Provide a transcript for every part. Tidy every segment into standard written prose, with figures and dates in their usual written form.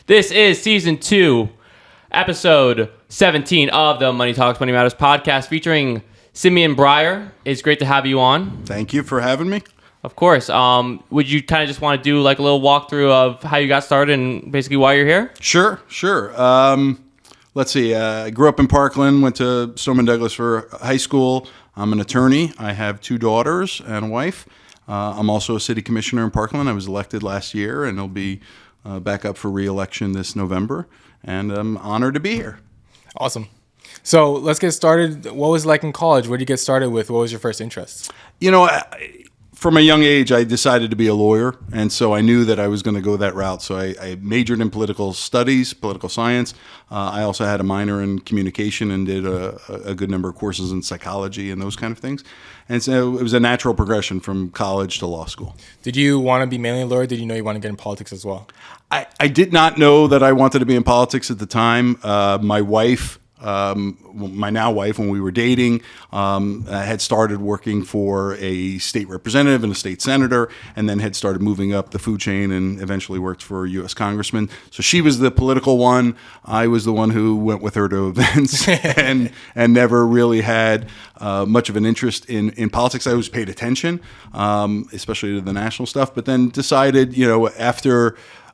This is season 2, episode 17 of the Money Talks, Money Matters podcast featuring Simeon Brier. It's great to have you on. Thank you for having me. Of course. Would you kind of just want to do like a little walkthrough of how you got started and basically why you're here? Sure. Let's see. I grew up in Parkland, went to Stoneman Douglas for high school. I'm an attorney. I have 2 daughters and a wife. I'm also a city commissioner in Parkland. I was elected last year, and I'll be back up for re-election this November. And I'm honored to be here. Awesome. So let's get started. What was it like in college? Where did you get started with? What was your first interest? You know, from a young age, I decided to be a lawyer, and so I knew that I was going to go that route. So I majored in political studies, political science. I also had a minor in communication and did a good number of courses in psychology and those kind of things. And so it was a natural progression from college to law school. Did you want to be mainly a lawyer? Did you know you wanted to get in politics as well? I did not know that I wanted to be in politics at the time. My wife, my now wife, when we were dating, had started working for a state representative and a state senator, and then had started moving up the food chain and eventually worked for a U.S. congressman. So she was the political one. I was the one who went with her to events and never really had much of an interest in politics. I always paid attention, especially to the national stuff, but then decided,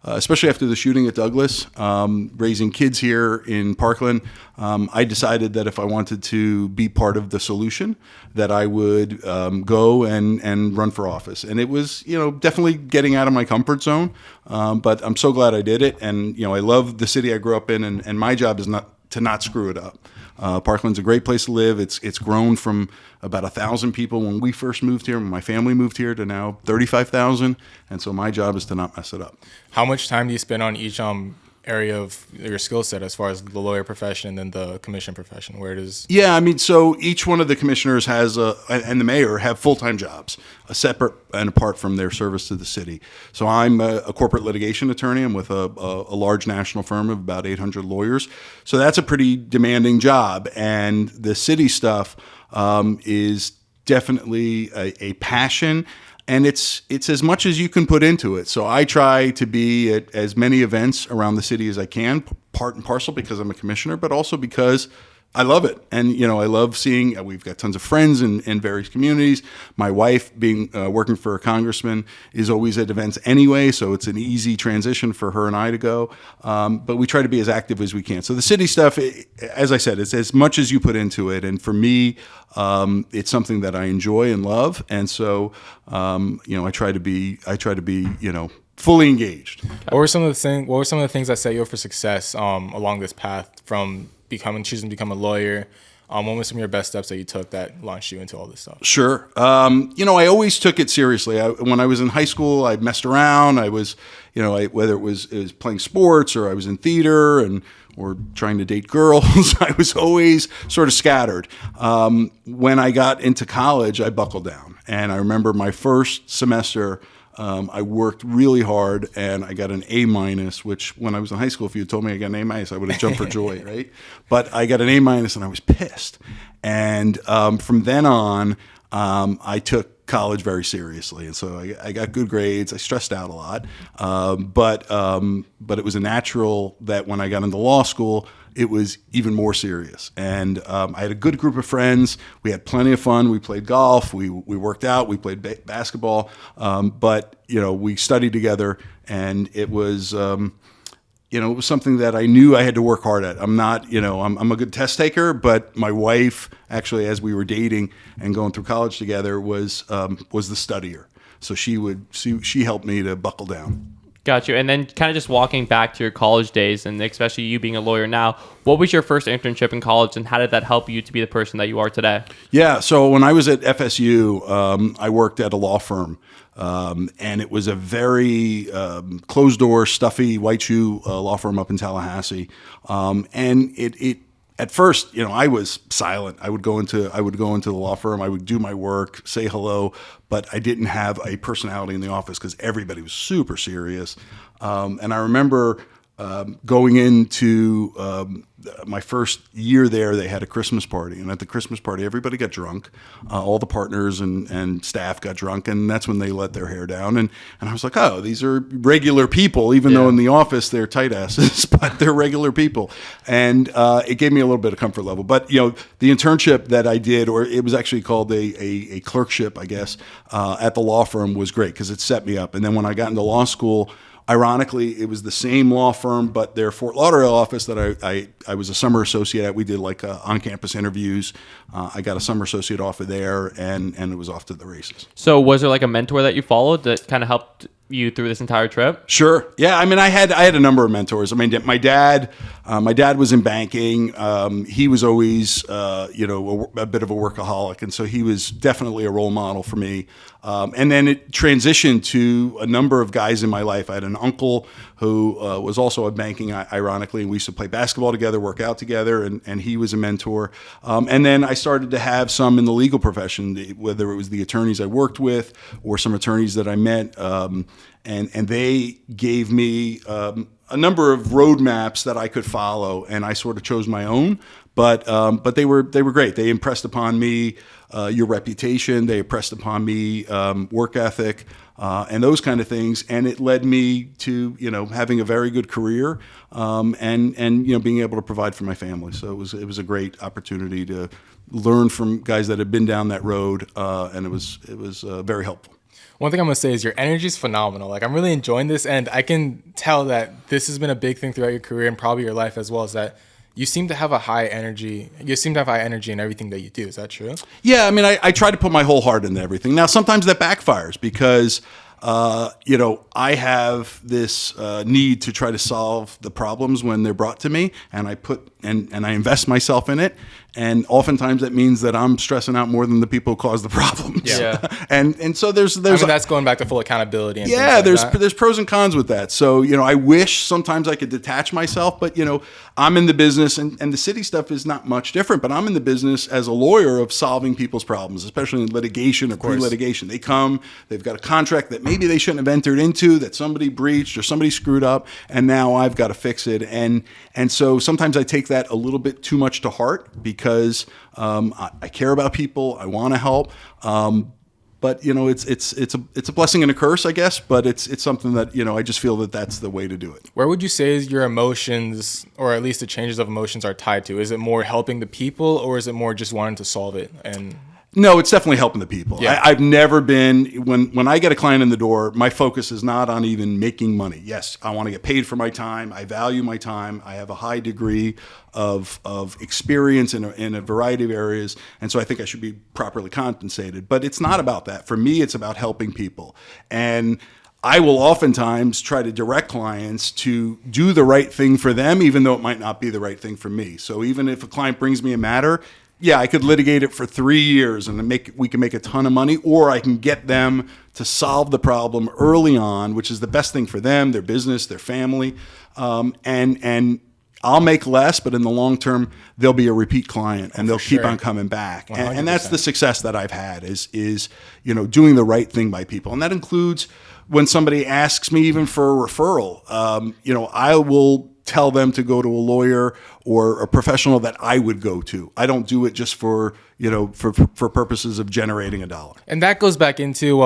especially after the shooting at Douglas, raising kids here in Parkland, I decided that if I wanted to be part of the solution, that I would go and run for office. And it was, definitely getting out of my comfort zone, but I'm so glad I did it. And, I love the city I grew up in, and my job is not to screw it up. Parkland's a great place to live. It's grown from about 1,000 people when we first moved here, when my family moved here, to now 35,000. And so my job is to not mess it up. How much time do you spend on each area of your skill set as far as the lawyer profession and then the commission profession? Where it is? Yeah, so each one of the commissioners and the mayor have full-time jobs, separate and apart from their service to the city. So I'm a corporate litigation attorney. I'm with a large national firm of about 800 lawyers. So that's a pretty demanding job. And the city stuff is definitely a passion. And it's as much as you can put into it. So I try to be at as many events around the city as I can, part and parcel because I'm a commissioner, but also because I love it. And, I love seeing, we've got tons of friends in various communities. My wife, working for a congressman, is always at events anyway, so it's an easy transition for her and I to go. But we try to be as active as we can. So the city stuff, as I said, it's as much as you put into it. And for me, it's something that I enjoy and love. And so, I try to be, fully engaged. What were some of the things that set you up for success along this path from choosing to become a lawyer? What were some of your best steps that you took that launched you into all this stuff? Sure. I always took it seriously. When I was in high school, I messed around. I was, whether it was playing sports or I was in theater or trying to date girls, I was always sort of scattered. When I got into college, I buckled down. And I remember my first semester, I worked really hard and I got an A-, which when I was in high school, if you had told me I got an A-, I would have jumped for joy, right? But I got an A- and I was pissed. And from then on, I took college very seriously. And so I got good grades. I stressed out a lot. But it was a natural that when I got into law school, it was even more serious. And I had a good group of friends. We had plenty of fun. We played golf. We worked out. We played basketball. But we studied together, and it was it was something that I knew I had to work hard at. I'm not, I'm a good test taker, but my wife, actually, as we were dating and going through college together, was the studier. So she helped me to buckle down. Got you. And then kind of just walking back to your college days, and especially you being a lawyer now, what was your first internship in college, and how did that help you to be the person that you are today? Yeah, so when I was at FSU, I worked at a law firm, and it was a very closed-door, stuffy, white shoe law firm up in Tallahassee. And it at first, I was silent. I would go into the law firm. I would do my work, say hello, but I didn't have a personality in the office because everybody was super serious. And I remember going into my first year there, they had a Christmas party, and at the Christmas party, everybody got drunk. All the partners and staff got drunk, and that's when they let their hair down. And I was like, oh, these are regular people, even though in the office they're tight asses, but they're regular people. And it gave me a little bit of comfort level. But the internship that I did, or it was actually called a clerkship, I guess, at the law firm was great because it set me up. And then when I got into law school, ironically, it was the same law firm, but their Fort Lauderdale office that I was a summer associate at. We did like on-campus interviews. I got a summer associate offer there, and it was off to the races. So was there like a mentor that you followed that kind of helped you through this entire trip? Sure. Yeah. I mean, I had a number of mentors. I mean, my dad was in banking. He was always, a bit of a workaholic. And so he was definitely a role model for me. And then it transitioned to a number of guys in my life. I had an uncle who was also in banking, ironically. We used to play basketball together, work out together, and he was a mentor. And then I started to have some in the legal profession, whether it was the attorneys I worked with or some attorneys that I met. And they gave me a number of roadmaps that I could follow, and I sort of chose my own. But they were great. They impressed upon me your reputation. They impressed upon me work ethic and those kind of things. And it led me to having a very good career and being able to provide for my family. So it was a great opportunity to learn from guys that had been down that road, and it was very helpful. One thing I'm going to say is your energy is phenomenal. Like, I'm really enjoying this, and I can tell that this has been a big thing throughout your career and probably your life as well, is that you seem to have high energy in everything that you do. Is that true? Yeah, I mean, I try to put my whole heart into everything. Now, sometimes that backfires because, I have this need to try to solve the problems when they're brought to me, and I put and I invest myself in it. And oftentimes that means that I'm stressing out more than the people who cause the problems. Yeah. and so there's that's going back to full accountability. And there's pros and cons with that. So, I wish sometimes I could detach myself, but, I'm in the business and the city stuff is not much different, but I'm in the business as a lawyer of solving people's problems, especially in litigation or pre-litigation. They come, they've got a contract that maybe they shouldn't have entered into, that somebody breached or somebody screwed up, and now I've got to fix it. And so sometimes I take that a little bit too much to heart because I care about people, I want to help. But it's a blessing and a curse, I guess. But it's something that I just feel that that's the way to do it. Where would you say your emotions, or at least the changes of emotions, are tied to? Is it more helping the people, or is it more just wanting to solve it? And no, it's definitely helping the people. Yeah. I've never been, when I get a client in the door, my focus is not on even making money. Yes, I want to get paid for my time. I value my time. I have a high degree of experience in a variety of areas, and so I think I should be properly compensated. But it's not about that. For me, it's about helping people. And I will oftentimes try to direct clients to do the right thing for them, even though it might not be the right thing for me. So even if a client brings me a matter, yeah, I could litigate it for 3 years and we can make a ton of money, or I can get them to solve the problem early on, which is the best thing for them, their business, their family. And I'll make less, but in the long term, they'll be a repeat client and they'll keep on coming back. And that's the success that I've had is doing the right thing by people. And that includes when somebody asks me even for a referral, I will tell them to go to a lawyer or a professional that I would go to. I don't do it just for purposes of generating a dollar. And that goes back into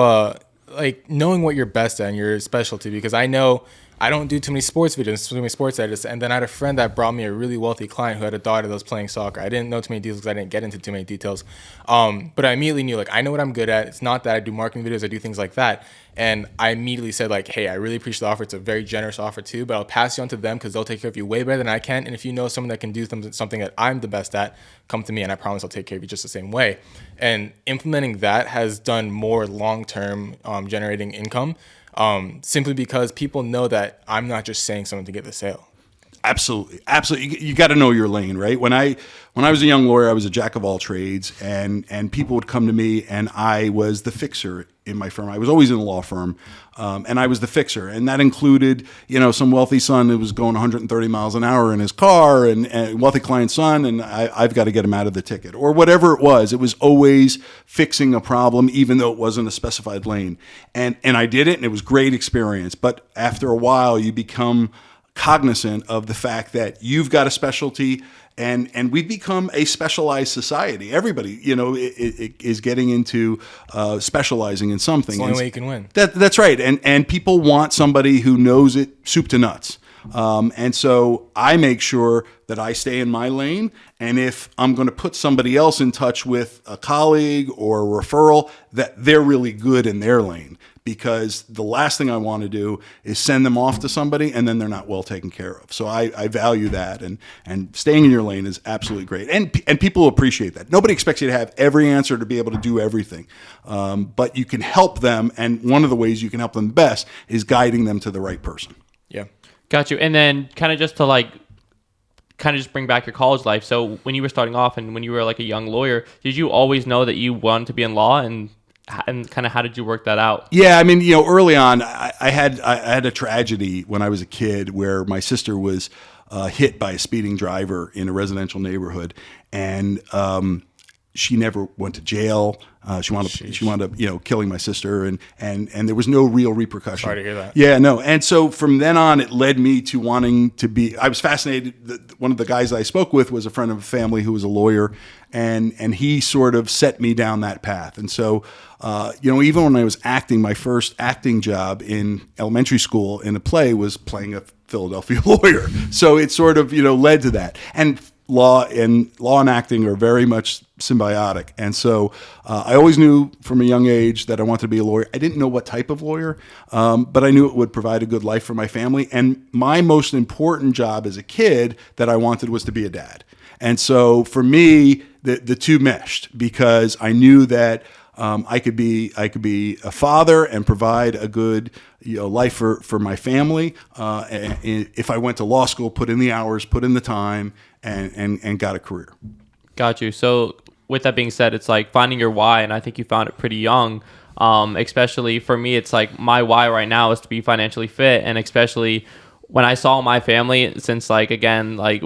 knowing what you're best at and your specialty, because I know I don't do too many sports videos, too many sports edits. And then I had a friend that brought me a really wealthy client who had a daughter that was playing soccer. I didn't know too many details because I didn't get into too many details. But I immediately knew, I know what I'm good at. It's not that I do marketing videos, I do things like that. And I immediately said, hey, I really appreciate the offer. It's a very generous offer too, but I'll pass you on to them because they'll take care of you way better than I can. And if you know someone that can do something that I'm the best at, come to me and I promise I'll take care of you just the same way. And implementing that has done more long-term generating income. Simply because people know that I'm not just saying something to get the sale. Absolutely. You got to know your lane, right? When I was a young lawyer, I was a jack of all trades, and people would come to me, and I was the fixer in my firm. I was always in a law firm, and I was the fixer, and that included, some wealthy son who was going 130 miles an hour in his car, and wealthy client son, and I've got to get him out of the ticket, or whatever it was. It was always fixing a problem, even though it wasn't a specified lane, and I did it, and it was great experience. But after a while, you become cognizant of the fact that you've got a specialty, and we've become a specialized society. Everybody, is getting into specializing in something. It's the only way you can win. That's right. And people want somebody who knows it soup to nuts. And so I make sure that I stay in my lane. And if I'm going to put somebody else in touch with a colleague or a referral, that they're really good in their lane. Because the last thing I want to do is send them off to somebody and then they're not well taken care of. So I value that, and staying in your lane is absolutely great. And people appreciate that. Nobody expects you to have every answer to be able to do everything. But you can help them, and one of the ways you can help them best is guiding them to the right person. Yeah. Got you. And then kind of just bring back your college life. So when you were starting off and when you were like a young lawyer, did you always know that you wanted to be in law, and kind of how did you work that out? Yeah, I mean, early on, I had a tragedy when I was a kid where my sister was hit by a speeding driver in a residential neighborhood, and she never went to jail. She wound up killing my sister, and there was no real repercussion. Sorry to hear that. Yeah, no. And so from then on, it led me to wanting to be. I was fascinated. One of the guys I spoke with was a friend of a family who was a lawyer, and he sort of set me down that path. And so, even when I was acting, my first acting job in elementary school in a play was playing a Philadelphia lawyer. So it sort of led to that. And law and acting are very much symbiotic. And so I always knew from a young age that I wanted to be a lawyer. I didn't know what type of lawyer, but I knew it would provide a good life for my family. And my most important job as a kid that I wanted was to be a dad. And so for me, the two meshed, because I knew that I could be a father and provide a good life for my family. And if I went to law school, put in the hours, put in the time, and got a career. Got you. So with that being said, it's like finding your why, and I think you found it pretty young. Especially for me, it's like my why right now is to be financially fit, and especially when I saw my family, since like again, like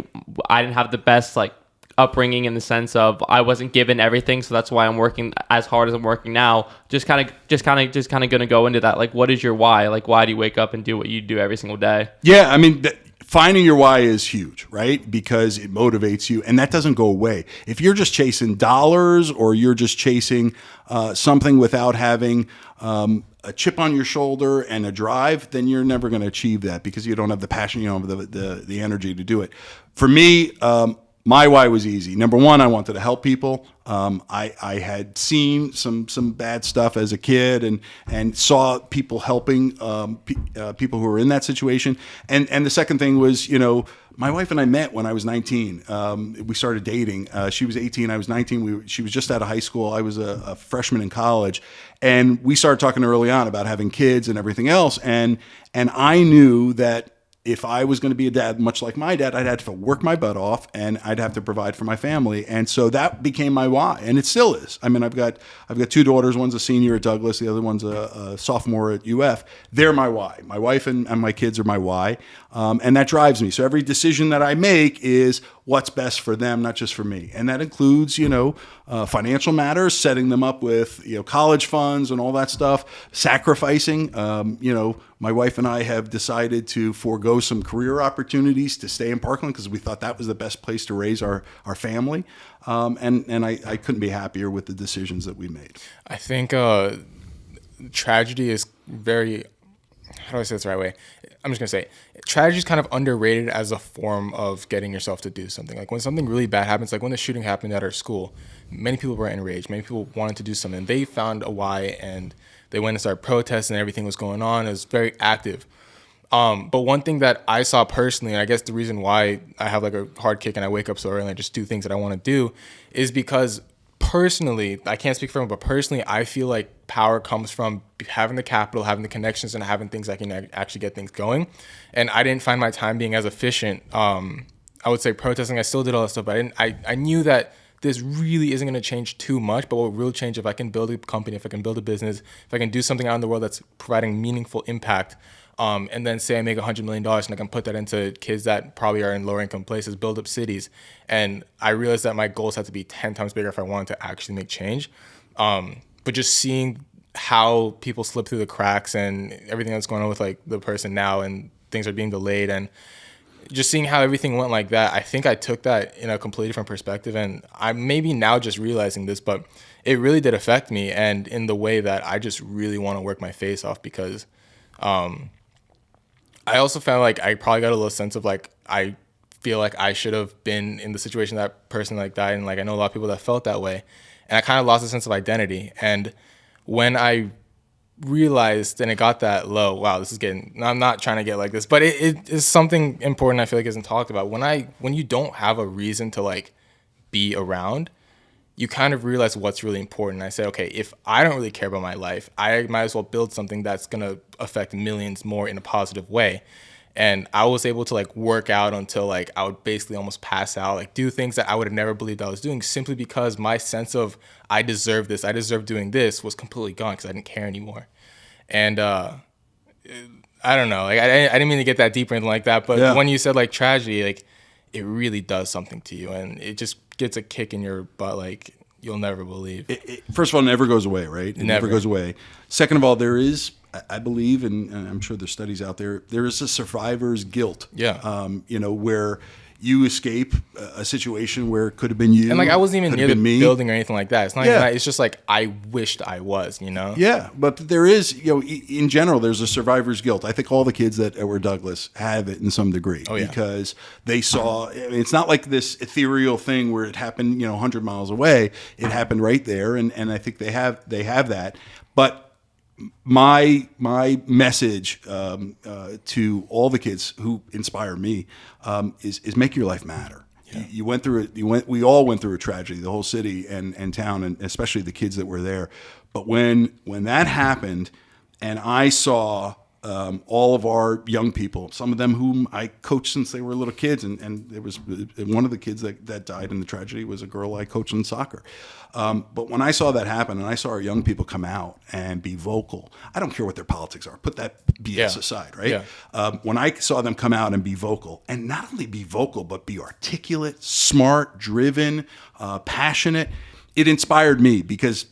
I didn't have the best like upbringing in the sense of I wasn't given everything, so that's why I'm working as hard as I'm working now. Just kind of gonna go into that. Like, what is your why? Like, why do you wake up and do what you do every single day? Yeah, I mean, finding your why is huge, right? Because it motivates you, and that doesn't go away. If you're just chasing dollars, or you're just chasing something without having a chip on your shoulder and a drive, then you're never going to achieve that, because you don't have the passion, you don't have the energy to do it. For me, my why was easy. Number one, I wanted to help people. I had seen some bad stuff as a kid, and saw people helping people who were in that situation. And the second thing was, my wife and I met when I was 19. We started dating. She was 18, I was 19. She was just out of high school. I was a freshman in college, and we started talking early on about having kids and everything else. And I knew that if I was going to be a dad, much like my dad, I'd have to work my butt off, and I'd have to provide for my family. And so that became my why, and it still is. I mean, I've got two daughters. One's a senior at Douglas. The other one's a sophomore at UF. They're my why. My wife and my kids are my why, and that drives me. So every decision that I make is what's best for them, not just for me. And that includes, financial matters, setting them up with, college funds and all that stuff, sacrificing. My wife and I have decided to forego some career opportunities to stay in Parkland, because we thought that was the best place to raise our family. And I couldn't be happier with the decisions that we made. I think tragedy is very, how do I say this the right way? I'm just going to say, tragedy is kind of underrated as a form of getting yourself to do something. Like when something really bad happens, like when the shooting happened at our school, many people were enraged. Many people wanted to do something. They found a why, and they went and started protesting, and everything was going on. It was very active. But one thing that I saw personally, and I guess the reason why I have like a hard kick and I wake up so early and I just do things that I want to do, is because personally, I can't speak for him, but personally, I feel like power comes from having the capital, having the connections, and having things that can actually get things going. And I didn't find my time being as efficient. I would say protesting, I still did all that stuff, but I knew that this really isn't going to change too much, but what will change if I can build a company, if I can build a business, if I can do something out in the world that's providing meaningful impact, and then say I make $100 million and I can put that into kids that probably are in lower income places, build up cities. And I realized that my goals had to be 10 times bigger if I wanted to actually make change. But just seeing how people slip through the cracks and everything that's going on with like the person now, and things are being delayed, and just seeing how everything went like that, I think I took that in a completely different perspective. And I'm maybe now just realizing this, but it really did affect me, and in the way that I just really want to work my face off, because I also found like I probably got a little sense of like, I feel like I should have been in the situation that person like died. And like, I know a lot of people that felt that way, and I kind of lost a sense of identity. And when I realized and it got that low, wow, this is getting, I'm not trying to get like this, but it is something important I feel like isn't talked about. When you don't have a reason to like be around, you kind of realize what's really important. I said, okay, if I don't really care about my life, I might as well build something that's going to affect millions more in a positive way. And I was able to like work out until like I would basically almost pass out, like do things that I would have never believed I was doing, simply because my sense of I deserve this, I deserve doing this was completely gone because I didn't care anymore. And I don't know, like I didn't mean to get that deeper into like that, but when you said like tragedy, like it really does something to you, and it just gets a kick in your butt like you'll never believe. First of all, it never goes away, right? It never goes away. Second of all, there is, I believe, and I'm sure there's studies out there, there is a survivor's guilt. Yeah. Where you escape a situation where it could have been you. And like I wasn't even near the building or anything like that. It's not even that. It's just like I wished I was, you know? Yeah, but there is, in general, there's a survivor's guilt. I think all the kids that were Douglas have it in some degree. Oh, yeah. Because they saw, it's not like this ethereal thing where it happened, 100 miles away. It happened right there, and I think they have that. But my message to all the kids who inspire me is make your life matter. Yeah. You went through it. We all went through a tragedy, the whole city and town, and especially the kids that were there. But when that happened, and I saw all of our young people, some of them whom I coached since they were little kids, and there was one of the kids that died in the tragedy was a girl I coached in soccer. But when I saw that happen, and I saw our young people come out and be vocal, I don't care what their politics are. Put that BS aside, right? Yeah. When I saw them come out and be vocal, and not only be vocal, but be articulate, smart, driven, passionate, it inspired me because,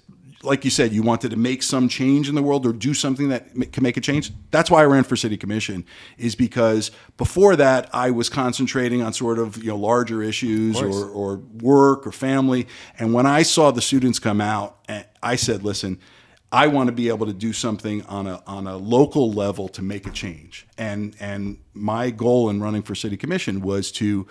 like you said, you wanted to make some change in the world or do something that can make a change. That's why I ran for city commission, is because before that I was concentrating on sort of larger issues or work or family. And when I saw the students come out, I said, listen, I want to be able to do something on a local level to make a change. And my goal in running for city commission was to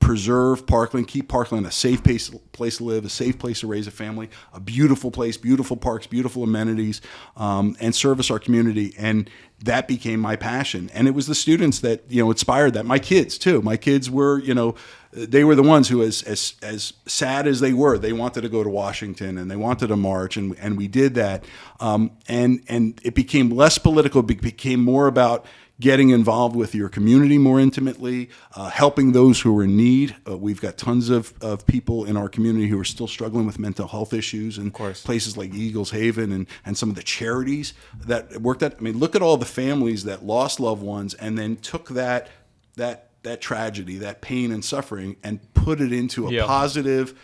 preserve Parkland, keep Parkland a safe place to live, a safe place to raise a family, a beautiful place, beautiful parks, beautiful amenities, and service our community. And that became my passion. And it was the students that inspired that. My kids too. My kids were they were the ones who, as sad as they were, they wanted to go to Washington and they wanted to march, and we did that. And it became less political. It became more about getting involved with your community more intimately, helping those who are in need. We've got tons of people in our community who are still struggling with mental health issues, and places like Eagles Haven and some of the charities that worked at. I mean, look at all the families that lost loved ones and then took that tragedy, that pain and suffering, and put it into a positive,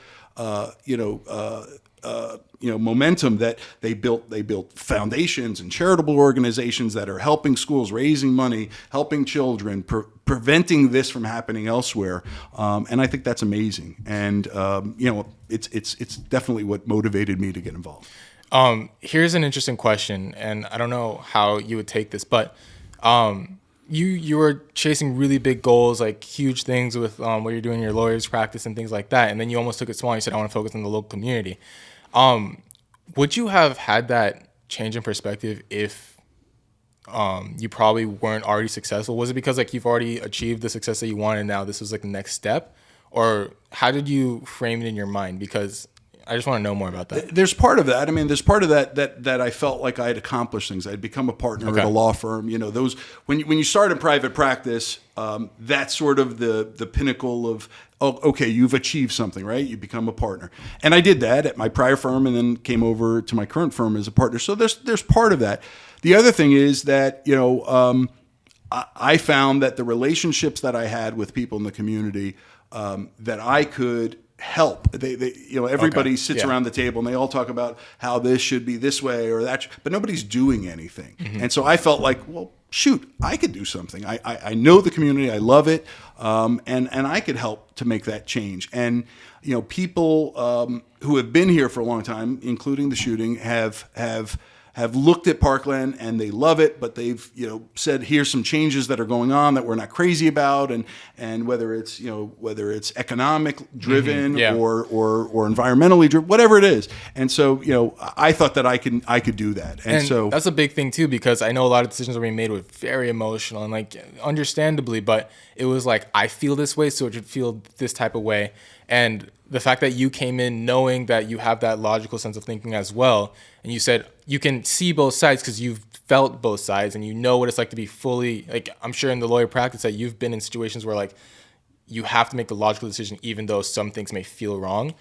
momentum that they built foundations and charitable organizations that are helping schools, raising money, helping children, preventing this from happening elsewhere. And I think that's amazing. And, it's definitely what motivated me to get involved. Here's an interesting question, and I don't know how you would take this, but, you were chasing really big goals, like huge things with what you're doing in your lawyer's practice and things like that. And then you almost took it small. You said, I want to focus on the local community. Would you have had that change in perspective if you probably weren't already successful? Was it because like you've already achieved the success that you wanted, and now this was like the next step? Or how did you frame it in your mind? Because I just want to know more about that. There's part of that. I mean, there's part of that I felt like I had accomplished things. I'd become a partner at a law firm. Those when you start in private practice, that's sort of the pinnacle of, okay, you've achieved something, right? You become a partner. And I did that at my prior firm, and then came over to my current firm as a partner. So there's part of that. The other thing is that I found that the relationships that I had with people in the community, that I could help. They everybody sits Yeah. around the table and they all talk about how this should be this way or that, but nobody's doing anything. And so I felt like, well, shoot, I could do something. I know the community, I love it, and I could help to make that change. And people who have been here for a long time, including the shooting, have looked at Parkland and they love it, but they've said, here's some changes that are going on that we're not crazy about, and whether it's economic driven or environmentally driven, whatever it is. And so I thought that I could do that, and so that's a big thing too, because I know a lot of decisions are being made with very emotional and like understandably, but it was like, I feel this way, so it should feel this type of way. And the fact that you came in knowing that you have that logical sense of thinking as well, and you said you can see both sides because you've felt both sides and you know what it's like to be fully, like, I'm sure in the lawyer practice that you've been in situations where like you have to make the logical decision even though some things may feel wrong.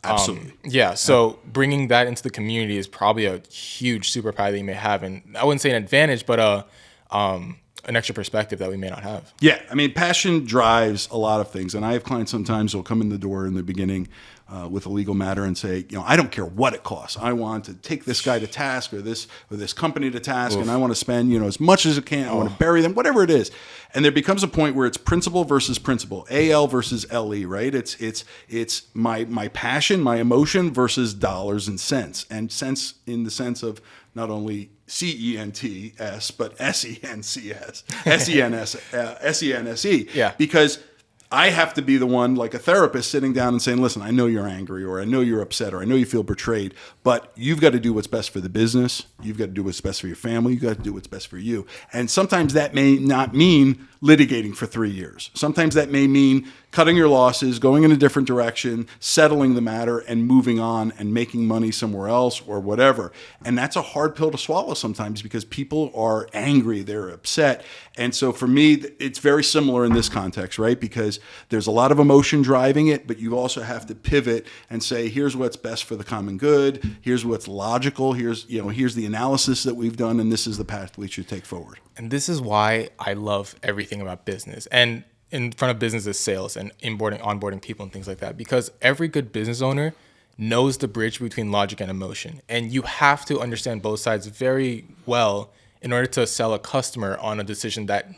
Absolutely. So bringing that into the community is probably a huge superpower that you may have, and I wouldn't say an advantage, but an extra perspective that we may not have. Yeah, I mean, passion drives a lot of things, and I have clients sometimes who'll come in the door in the beginning with a legal matter and say, I don't care what it costs. I want to take this guy to task or this company to task, and I want to spend as much as I can. I want to bury them, whatever it is. And there becomes a point where it's principle versus principle, AL versus LE, right? It's my passion, my emotion versus dollars and cents in the sense of not only CENTS, but SENCS, SENSE. Yeah. Because I have to be the one, like a therapist, sitting down and saying, listen, I know you're angry, or I know you're upset, or I know you feel betrayed, but you've got to do what's best for the business. You've got to do what's best for your family. You've got to do what's best for you. And sometimes that may not mean litigating for 3 years. Sometimes that may mean cutting your losses, going in a different direction, settling the matter, and moving on and making money somewhere else or whatever. And that's a hard pill to swallow sometimes because people are angry, they're upset. And so for me, it's very similar in this context, right? Because there's a lot of emotion driving it, but you also have to pivot and say, here's what's best for the common good. Here's what's logical. Here's the analysis that we've done, and this is the path we should take forward. And this is why I love everything about business. And in front of business is sales and onboarding people and things like that, because every good business owner knows the bridge between logic and emotion. And you have to understand both sides very well in order to sell a customer on a decision that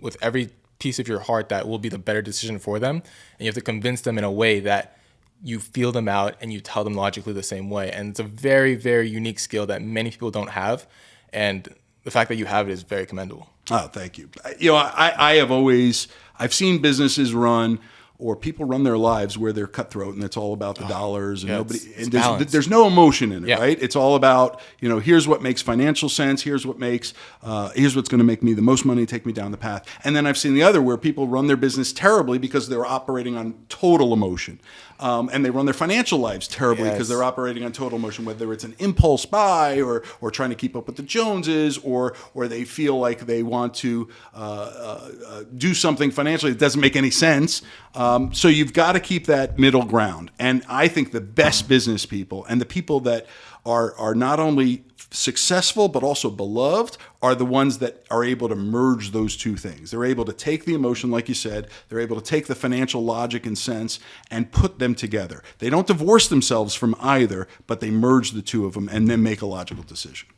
with every piece of your heart that will be the better decision for them. And you have to convince them in a way that you feel them out and you tell them logically the same way. And it's a very, very unique skill that many people don't have. And the fact that you have it is very commendable. Oh, thank you. I've seen businesses run, or people run their lives where they're cutthroat and it's all about the dollars, and there's no emotion in it, right? It's all about, here's what makes financial sense. Here's what's going to make me the most money, take me down the path. And then I've seen the other where people run their business terribly because they're operating on total emotion. And they run their financial lives terribly because they're operating on total emotion, whether it's an impulse buy or trying to keep up with the Joneses, or they feel like they want to do something financially that doesn't make any sense. So you've got to keep that middle ground. And I think the best business people and the people that are not only successful but also beloved are the ones that are able to merge those two things. They're able to take the emotion, like you said, they're able to take the financial logic and sense and put them together. They don't divorce themselves from either, but they merge the two of them and then make a logical decision.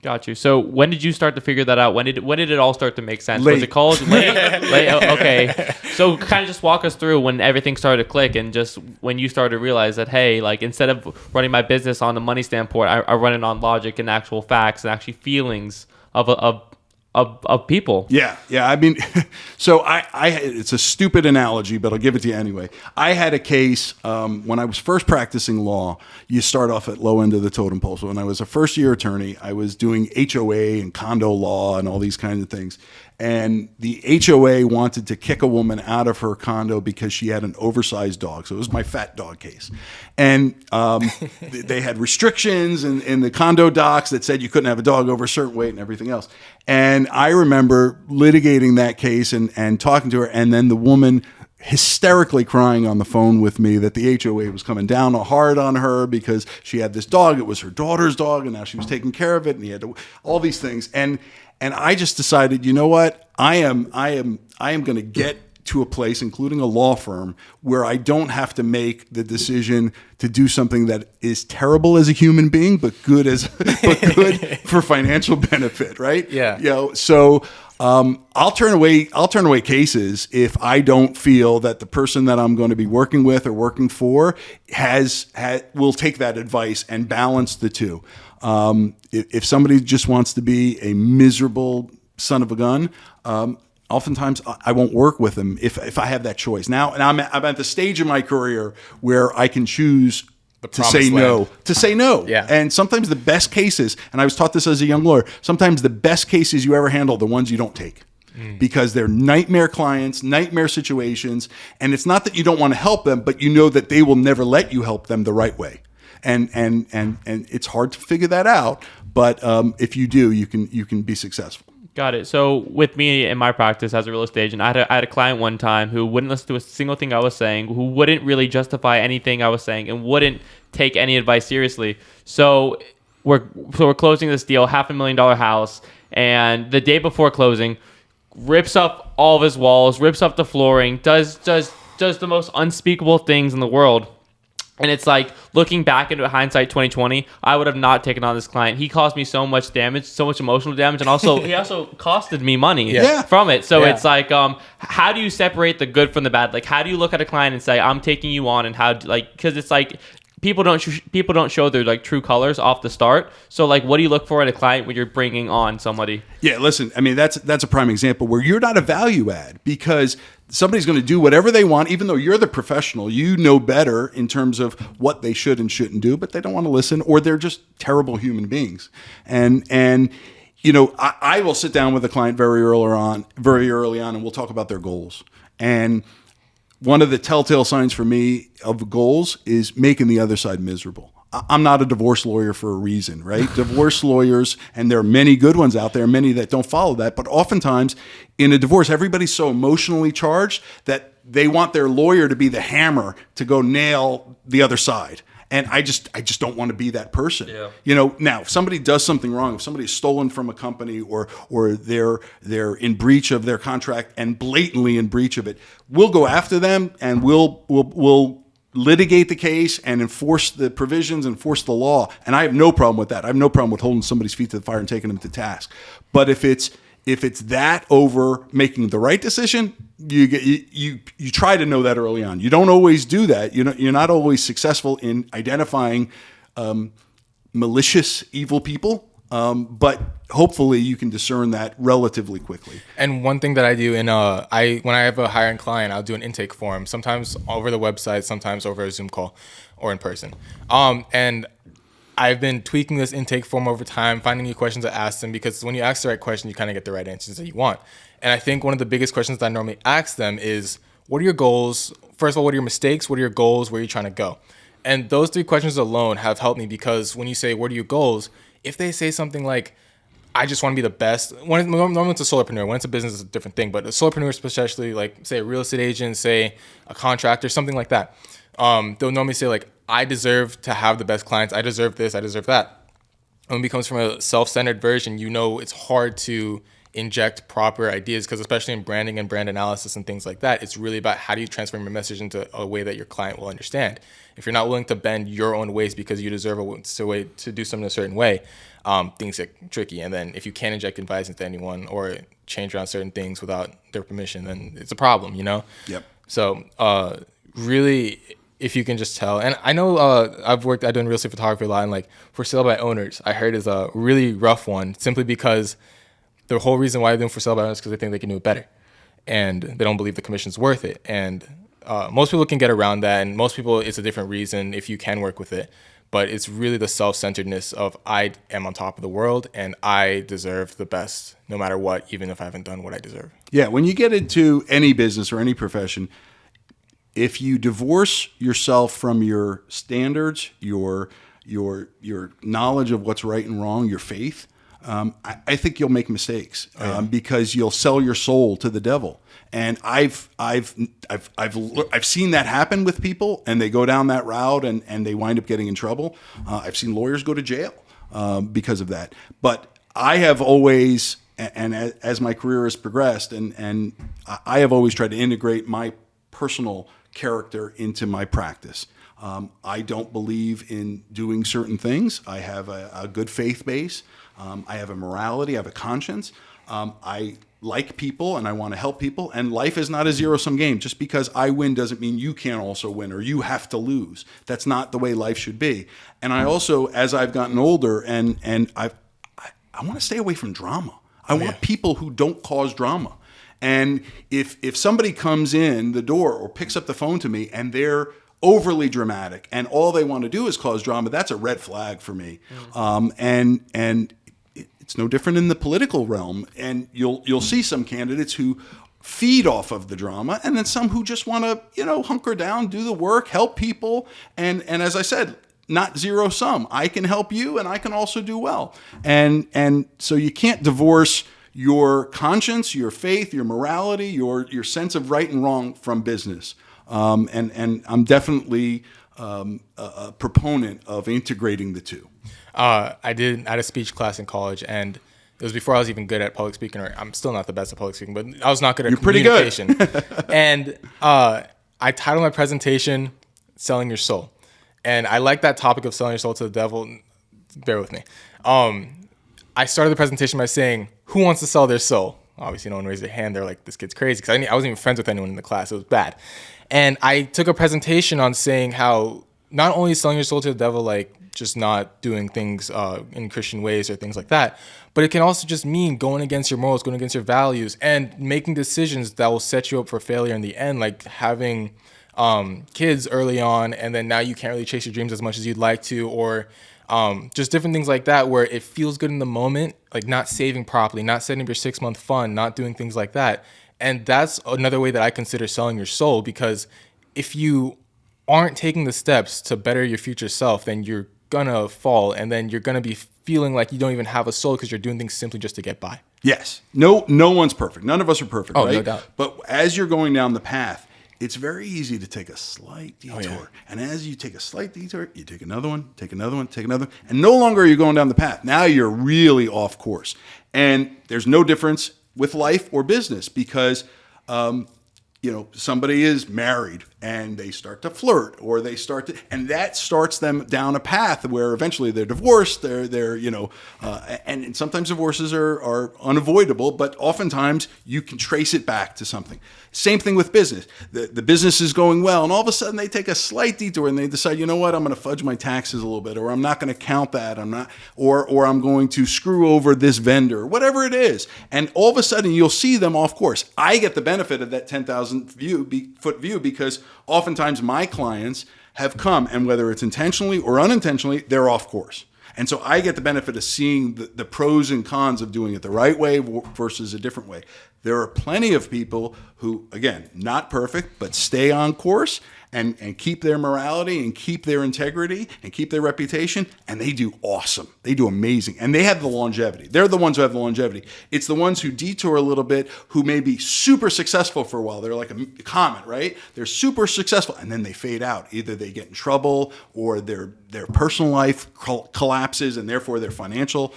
Got you. So when did you start to figure that out? When did it all start to make sense? Late. Was it college? Late? Late? Okay. So kind of just walk us through when everything started to click and just when you started to realize that, hey, like instead of running my business on the money standpoint, I run it on logic and actual facts and actually feelings of people. Yeah. I mean, so it's a stupid analogy, but I'll give it to you anyway. I had a case when I was first practicing law. You start off at low end of the totem pole. So when I was a first year attorney, I was doing HOA and condo law and all these kinds of things. And the HOA wanted to kick a woman out of her condo because she had an oversized dog. So it was my fat dog case. And they had restrictions in the condo docs that said you couldn't have a dog over a certain weight and everything else. And I remember litigating that case and talking to her, and then the woman hysterically crying on the phone with me that the HOA was coming down hard on her because she had this dog. It was her daughter's dog, and now she was taking care of it, and he had to, all these things. And I just decided, you know what? I am going to get to a place, including a law firm, where I don't have to make the decision to do something that is terrible as a human being, but good for financial benefit, right? Yeah. So I'll turn away cases if I don't feel that the person that I'm going to be working with or working for will take that advice and balance the two. If somebody just wants to be a miserable son of a gun, oftentimes I won't work with them if I have that choice. Now, and I'm at the stage in my career where I can choose to say no. Yeah. And sometimes the best cases, and I was taught this as a young lawyer, sometimes the best cases you ever handle are the ones you don't take. Because they're nightmare clients, nightmare situations, and it's not that you don't want to help them, but you know that they will never let you help them the right way. And it's hard to figure that out, but if you do, you can be successful. Got it. So with me in my practice as a real estate agent, I had a client one time who wouldn't listen to a single thing I was saying, who wouldn't really justify anything I was saying, and wouldn't take any advice seriously. So we're closing this deal, $500,000 house, and the day before closing, rips up all of his walls, rips up the flooring, does the most unspeakable things in the world. And it's like, looking back into hindsight 2020, I would have not taken on this client. He caused me so much damage, so much emotional damage, and also he also costed me money from it. So it's like, how do you separate the good from the bad? Like, how do you look at a client and say, I'm taking you on, and how, like, because it's like, people don't show their like true colors off the start. So like, what do you look for in a client when you're bringing on somebody? Yeah, listen, I mean, that's a prime example where you're not a value add, because somebody's going to do whatever they want, even though you're the professional. You know better in terms of what they should and shouldn't do, but they don't want to listen, or they're just terrible human beings. And I will sit down with a client very early on, and we'll talk about their goals. And one of the telltale signs for me of goals is making the other side miserable. I'm not a divorce lawyer for a reason, right? Divorce lawyers, and there are many good ones out there, many that don't follow that, but oftentimes in a divorce, everybody's so emotionally charged that they want their lawyer to be the hammer to go nail the other side. And I just don't want to be that person. Yeah. Now if somebody does something wrong, if somebody's stolen from a company or they're in breach of their contract and blatantly in breach of it, we'll go after them and we'll litigate the case and enforce the provisions, enforce the law. And I have no problem with that. I have no problem with holding somebody's feet to the fire and taking them to task. But if it's that over making the right decision, you try to know that early on. You don't always do that. You're not always successful in identifying malicious, evil people. But hopefully you can discern that relatively quickly. And one thing that I do when I have a hiring client, I'll do an intake form, sometimes over the website, sometimes over a Zoom call or in person. And I've been tweaking this intake form over time, finding new questions to ask them, because when you ask the right question, you kind of get the right answers that you want. And I think one of the biggest questions that I normally ask them is, what are your goals? First of all, what are your mistakes? What are your goals? Where are you trying to go? And those three questions alone have helped me, because when you say, what are your goals? If they say something like, I just want to be the best, normally it's a solopreneur. When it's a business, it's a different thing. But a solopreneur, especially like, say, a real estate agent, say, a contractor, something like that, they'll normally say, like, I deserve to have the best clients. I deserve this. I deserve that. And when it becomes from a self-centered version, it's hard to inject proper ideas, because especially in branding and brand analysis and things like that, it's really about how do you transform your message into a way that your client will understand. If you're not willing to bend your own ways because you deserve a way to do something a certain way, things get tricky. And then if you can't inject advice into anyone or change around certain things without their permission, then it's a problem, Yep. So really, if you can just tell, and I know I've done real estate photography a lot, and like for sale by owners, I heard is a really rough one, simply because the whole reason why they're doing for sale by owners is because they think they can do it better, and they don't believe the commission's worth it. And most people can get around that, and most people, it's a different reason if you can work with it. But it's really the self-centeredness of, I am on top of the world and I deserve the best no matter what, even if I haven't done what I deserve. Yeah, when you get into any business or any profession, if you divorce yourself from your standards, your knowledge of what's right and wrong, your faith, I think you'll make mistakes because you'll sell your soul to the devil. And I've seen that happen with people, and they go down that route and they wind up getting in trouble. I've seen lawyers go to jail because of that. But I have always, and as my career has progressed, and I have always tried to integrate my personal character into my practice. I don't believe in doing certain things. I have a good faith base. I have a morality. I have a conscience. I like people and I want to help people. And life is not a zero-sum game. Just because I win doesn't mean you can't also win or you have to lose. That's not the way life should be. And I also, as I've gotten older, and I want to stay away from drama. I want people who don't cause drama. And if somebody comes in the door or picks up the phone to me and they're overly dramatic and all they want to do is cause drama, that's a red flag for me. And it's no different in the political realm. And you'll see some candidates who feed off of the drama, and then some who just want to, hunker down, do the work, help people. And as I said, not zero sum. I can help you and I can also do well. And so you can't divorce your conscience, your faith, your morality, your sense of right and wrong from business. And I'm definitely a proponent of integrating the two. I had a speech class in college, and it was before I was even good at public speaking. Or I'm still not the best at public speaking, but I was not good at communication. Pretty good. And I titled my presentation "Selling Your Soul," and I like that topic of selling your soul to the devil. Bear with me. I started the presentation by saying, "Who wants to sell their soul?" Obviously, no one raised their hand. They're like, "This kid's crazy," because I wasn't even friends with anyone in the class. It was bad. And I took a presentation on saying how not only is selling your soul to the devil like just not doing things in Christian ways or things like that, but it can also just mean going against your morals, going against your values, and making decisions that will set you up for failure in the end, like having kids early on, and then now you can't really chase your dreams as much as you'd like to, or just different things like that where it feels good in the moment, like not saving properly, not setting up your 6-month fund, not doing things like that. And that's another way that I consider selling your soul, because if you aren't taking the steps to better your future self, then you're gonna fall, and then you're gonna be feeling like you don't even have a soul because you're doing things simply just to get by. Yes. No one's perfect. None of us are perfect, right? No doubt. But as you're going down the path, it's very easy to take a slight detour. And as you take a slight detour, you take another one, take another one, take another one. And no longer are you going down the path. Now you're really off course. And there's no difference with life or business, because somebody is married and they start to flirt, or and that starts them down a path where eventually they're divorced. And sometimes divorces are unavoidable, but oftentimes you can trace it back to something. Same thing with business. The business is going well, and all of a sudden they take a slight detour and they decide, you know what, I'm going to fudge my taxes a little bit, or I'm not going to count that, or I'm going to screw over this vendor, whatever it is. And all of a sudden you'll see them off course. I get the benefit of that 10,000 foot view because oftentimes my clients have come, and whether it's intentionally or unintentionally, they're off course. And so I get the benefit of seeing the pros and cons of doing it the right way versus a different way. There are plenty of people who, again, not perfect, but stay on course and keep their morality and keep their integrity and keep their reputation, and they do awesome. They do amazing. And they have the longevity. They're the ones who have the longevity. It's the ones who detour a little bit, who may be super successful for a while. They're like a comet, right? They're super successful, and then they fade out. Either they get in trouble, or their personal life collapses, and therefore their financial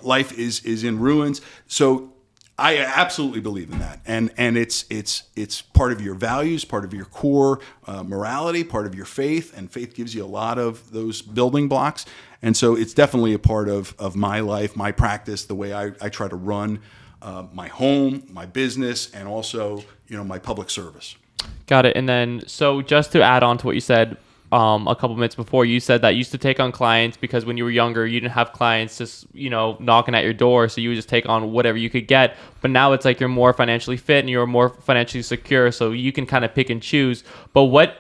life is in ruins. So I absolutely believe in that, and it's part of your values, part of your core morality, part of your faith, and faith gives you a lot of those building blocks. And so it's definitely a part of my life, my practice, the way I try to run my home, my business, and also my public service. Got it. And then, so just to add on to what you said a couple minutes before, you said that you used to take on clients because when you were younger, you didn't have clients just, knocking at your door. So you would just take on whatever you could get. But now it's like you're more financially fit and you're more financially secure. So you can kind of pick and choose. But what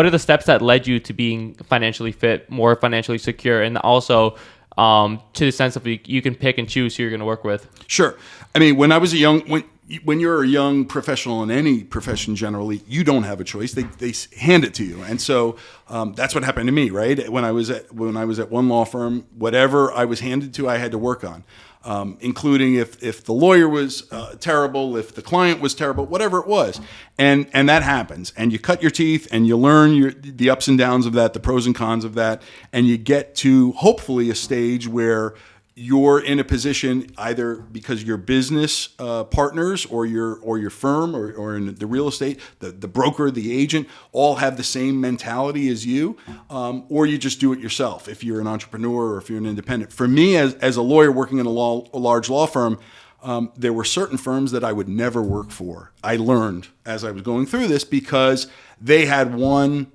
are the steps that led you to being financially fit, more financially secure, and also to the sense of you can pick and choose who you're going to work with? Sure. I mean, when I was when you're a young professional in any profession, generally, you don't have a choice. They hand it to you. And so that's what happened to me, right? When I was at one law firm, whatever I was handed to, I had to work on, including if the lawyer was terrible, if the client was terrible, whatever it was. And that happens. And you cut your teeth and you learn the ups and downs of that, the pros and cons of that. And you get to hopefully a stage where you're in a position either because your business partners or your firm or in the real estate, the broker, the agent, all have the same mentality as you, or you just do it yourself if you're an entrepreneur or if you're an independent. For me, as a lawyer working in a large law firm, there were certain firms that I would never work for. I learned as I was going through this because they had one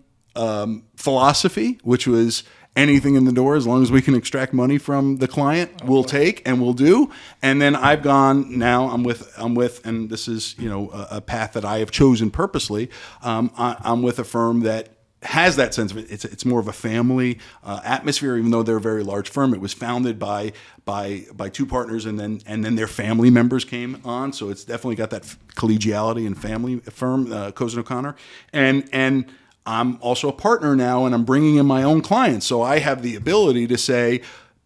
philosophy, which was anything in the door, as long as we can extract money from the client, we'll take and we'll do. And then I've gone, now I'm with, and this is, a path that I have chosen purposely. I'm with a firm that has that sense of it. It's more of a family atmosphere, even though they're a very large firm. It was founded by two partners, and then their family members came on. So it's definitely got that collegiality and family firm, Cozen O'Connor, and I'm also a partner now, and I'm bringing in my own clients. So I have the ability to say,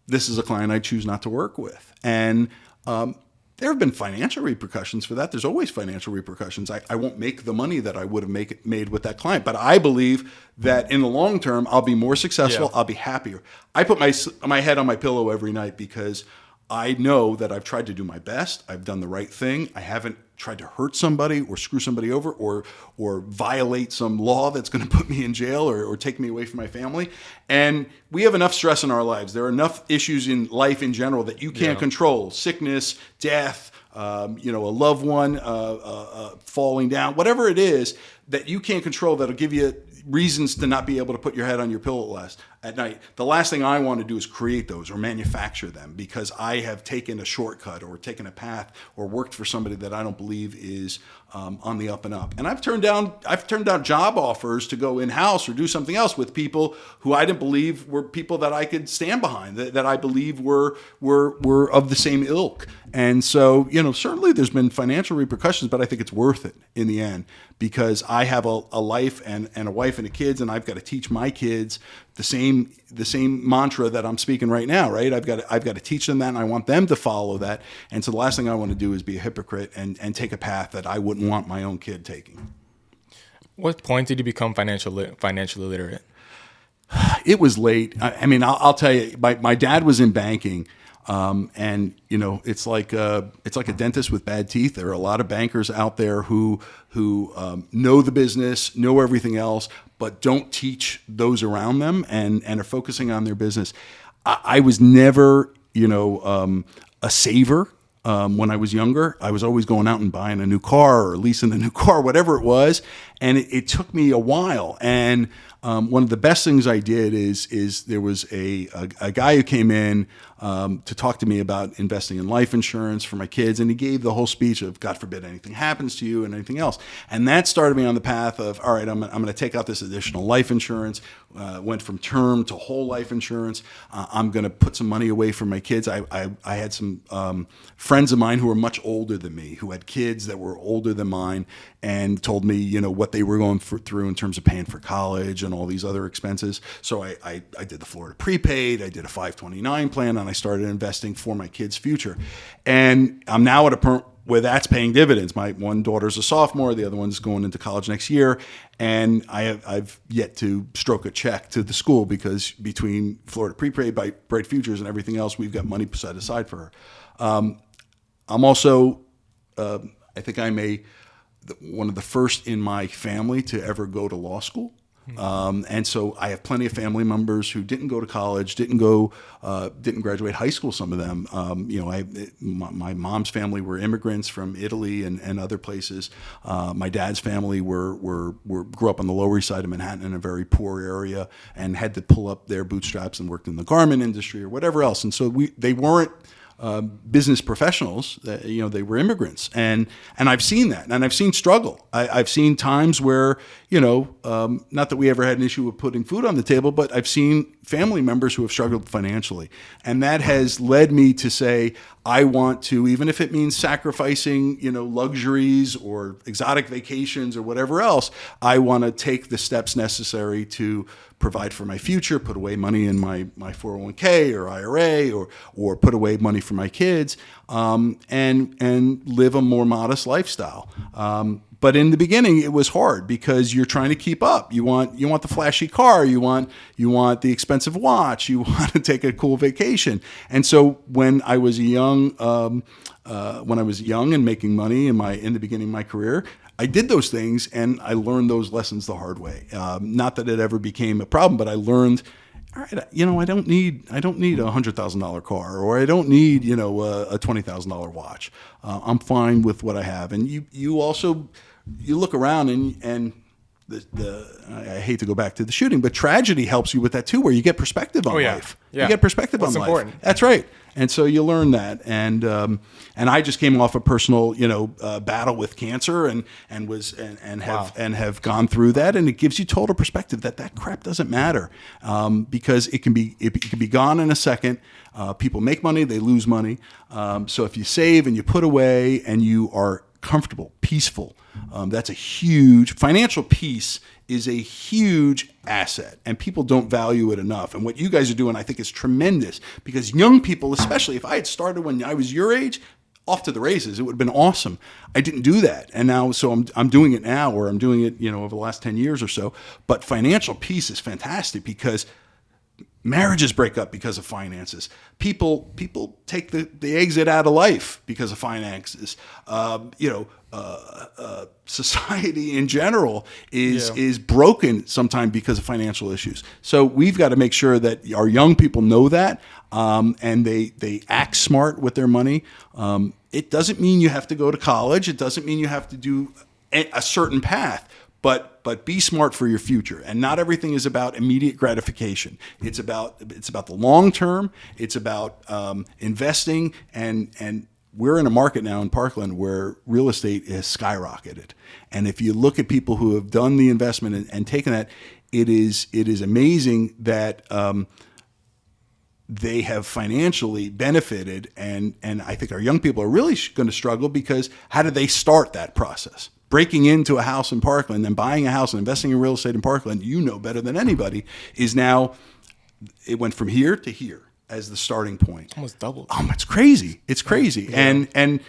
this is a client I choose not to work with. And there have been financial repercussions for that. There's always financial repercussions. I won't make the money that I would have made with that client. But I believe that in the long term, I'll be more successful. Yeah. I'll be happier. I put my head on my pillow every night because I know that I've tried to do my best. I've done the right thing. I haven't tried to hurt somebody or screw somebody over or violate some law that's going to put me in jail or take me away from my family. And we have enough stress in our lives. There are enough issues in life in general that you can't control. Sickness, death, a loved one falling down, whatever it is that you can't control that'll give you reasons to not be able to put your head on your pillow at night. The last thing I want to do is create those or manufacture them because I have taken a shortcut or taken a path or worked for somebody that I don't believe is on the up and up. And I've turned down job offers to go in-house or do something else with people who I didn't believe were people that I could stand behind, that I believe were of the same ilk. And so, certainly there's been financial repercussions, but I think it's worth it in the end because I have a life and a wife and a kids, and I've got to teach my kids the same mantra that I'm speaking right now, right? I've got to teach them that, and I want them to follow that. And so the last thing I want to do is be a hypocrite and take a path that I wouldn't want my own kid taking. What point did you become financially literate? It was late. I mean, I'll tell you, my dad was in banking. And it's like a dentist with bad teeth. There are a lot of bankers out there who know the business, know everything else, but don't teach those around them and are focusing on their business. I was never, a saver. When I was younger, I was always going out and buying a new car or leasing a new car, whatever it was. And it took me a while. And one of the best things I did is there was a guy who came in to talk to me about investing in life insurance for my kids, and he gave the whole speech of God forbid anything happens to you and anything else. And that started me on the path of, all right, I'm going to take out this additional life insurance. Went from term to whole life insurance. I'm going to put some money away for my kids. I had some friends of mine who were much older than me, who had kids that were older than mine, and told me, what they were going through in terms of paying for college and all these other expenses. So I did the Florida prepaid, I did a 529 plan, and I started investing for my kids' future. And I'm now at a point where that's paying dividends. My one daughter's a sophomore, the other one's going into college next year, and I've yet to stroke a check to the school because between Florida prepaid, Bright Futures, and everything else, we've got money set aside for her. I'm also, I think I'm one of the first in my family to ever go to law school. And so I have plenty of family members who didn't go to college, didn't graduate high school. Some of them, my mom's family were immigrants from Italy and other places. My dad's family grew up on the Lower East Side of Manhattan in a very poor area and had to pull up their bootstraps and worked in the garment industry or whatever else. And so they weren't business professionals. They were immigrants, and I've seen that, and I've seen struggle. I've seen times where, not that we ever had an issue with putting food on the table, but I've seen family members who have struggled financially, and that has led me to say, I want to, even if it means sacrificing, luxuries or exotic vacations or whatever else, I want to take the steps necessary to provide for my future, put away money in my 401k or IRA, or put away money for my kids, and live a more modest lifestyle. But in the beginning, it was hard because you're trying to keep up. You want the flashy car. You want the expensive watch. You want to take a cool vacation. And so when I was young and making money in the beginning of my career, I did those things and I learned those lessons the hard way. Not that it ever became a problem, but I learned, all right, I don't need a $100,000 car, or I don't need, a $20,000 watch. I'm fine with what I have. And you also look around and I hate to go back to the shooting, but tragedy helps you with that too, where you get perspective on life. Yeah. You get perspective on life. Important. That's right. And so you learn that. And I just came off a personal, battle with cancer and have gone through that. And it gives you total perspective that crap doesn't matter, because it can be gone in a second. People make money, they lose money. So if you save and you put away and you are comfortable, peaceful, that's a huge financial peace is a huge asset, and people don't value it enough. And what you guys are doing, I think, is tremendous, because young people, especially if I had started when I was your age, off to the races, it would have been awesome. I didn't do that. And now, so I'm doing it now, or I'm doing it, over the last 10 years or so. But financial peace is fantastic, because marriages break up because of finances. People take the exit out of life because of finances. Society in general is broken sometimes because of financial issues. So we've got to make sure that our young people know that, and they act smart with their money. It doesn't mean you have to go to college. It doesn't mean you have to do a certain path. But be smart for your future, and not everything is about immediate gratification. It's about the long term. It's about investing, and we're in a market now in Parkland where real estate has skyrocketed. And if you look at people who have done the investment and taken that, it is amazing that they have financially benefited. And I think our young people are really going to struggle, because how do they start that process? Breaking into a house in Parkland and buying a house and investing in real estate in Parkland, better than anybody, is now, it went from here to here as the starting point. Almost doubled. It's crazy. It's crazy. Yeah. And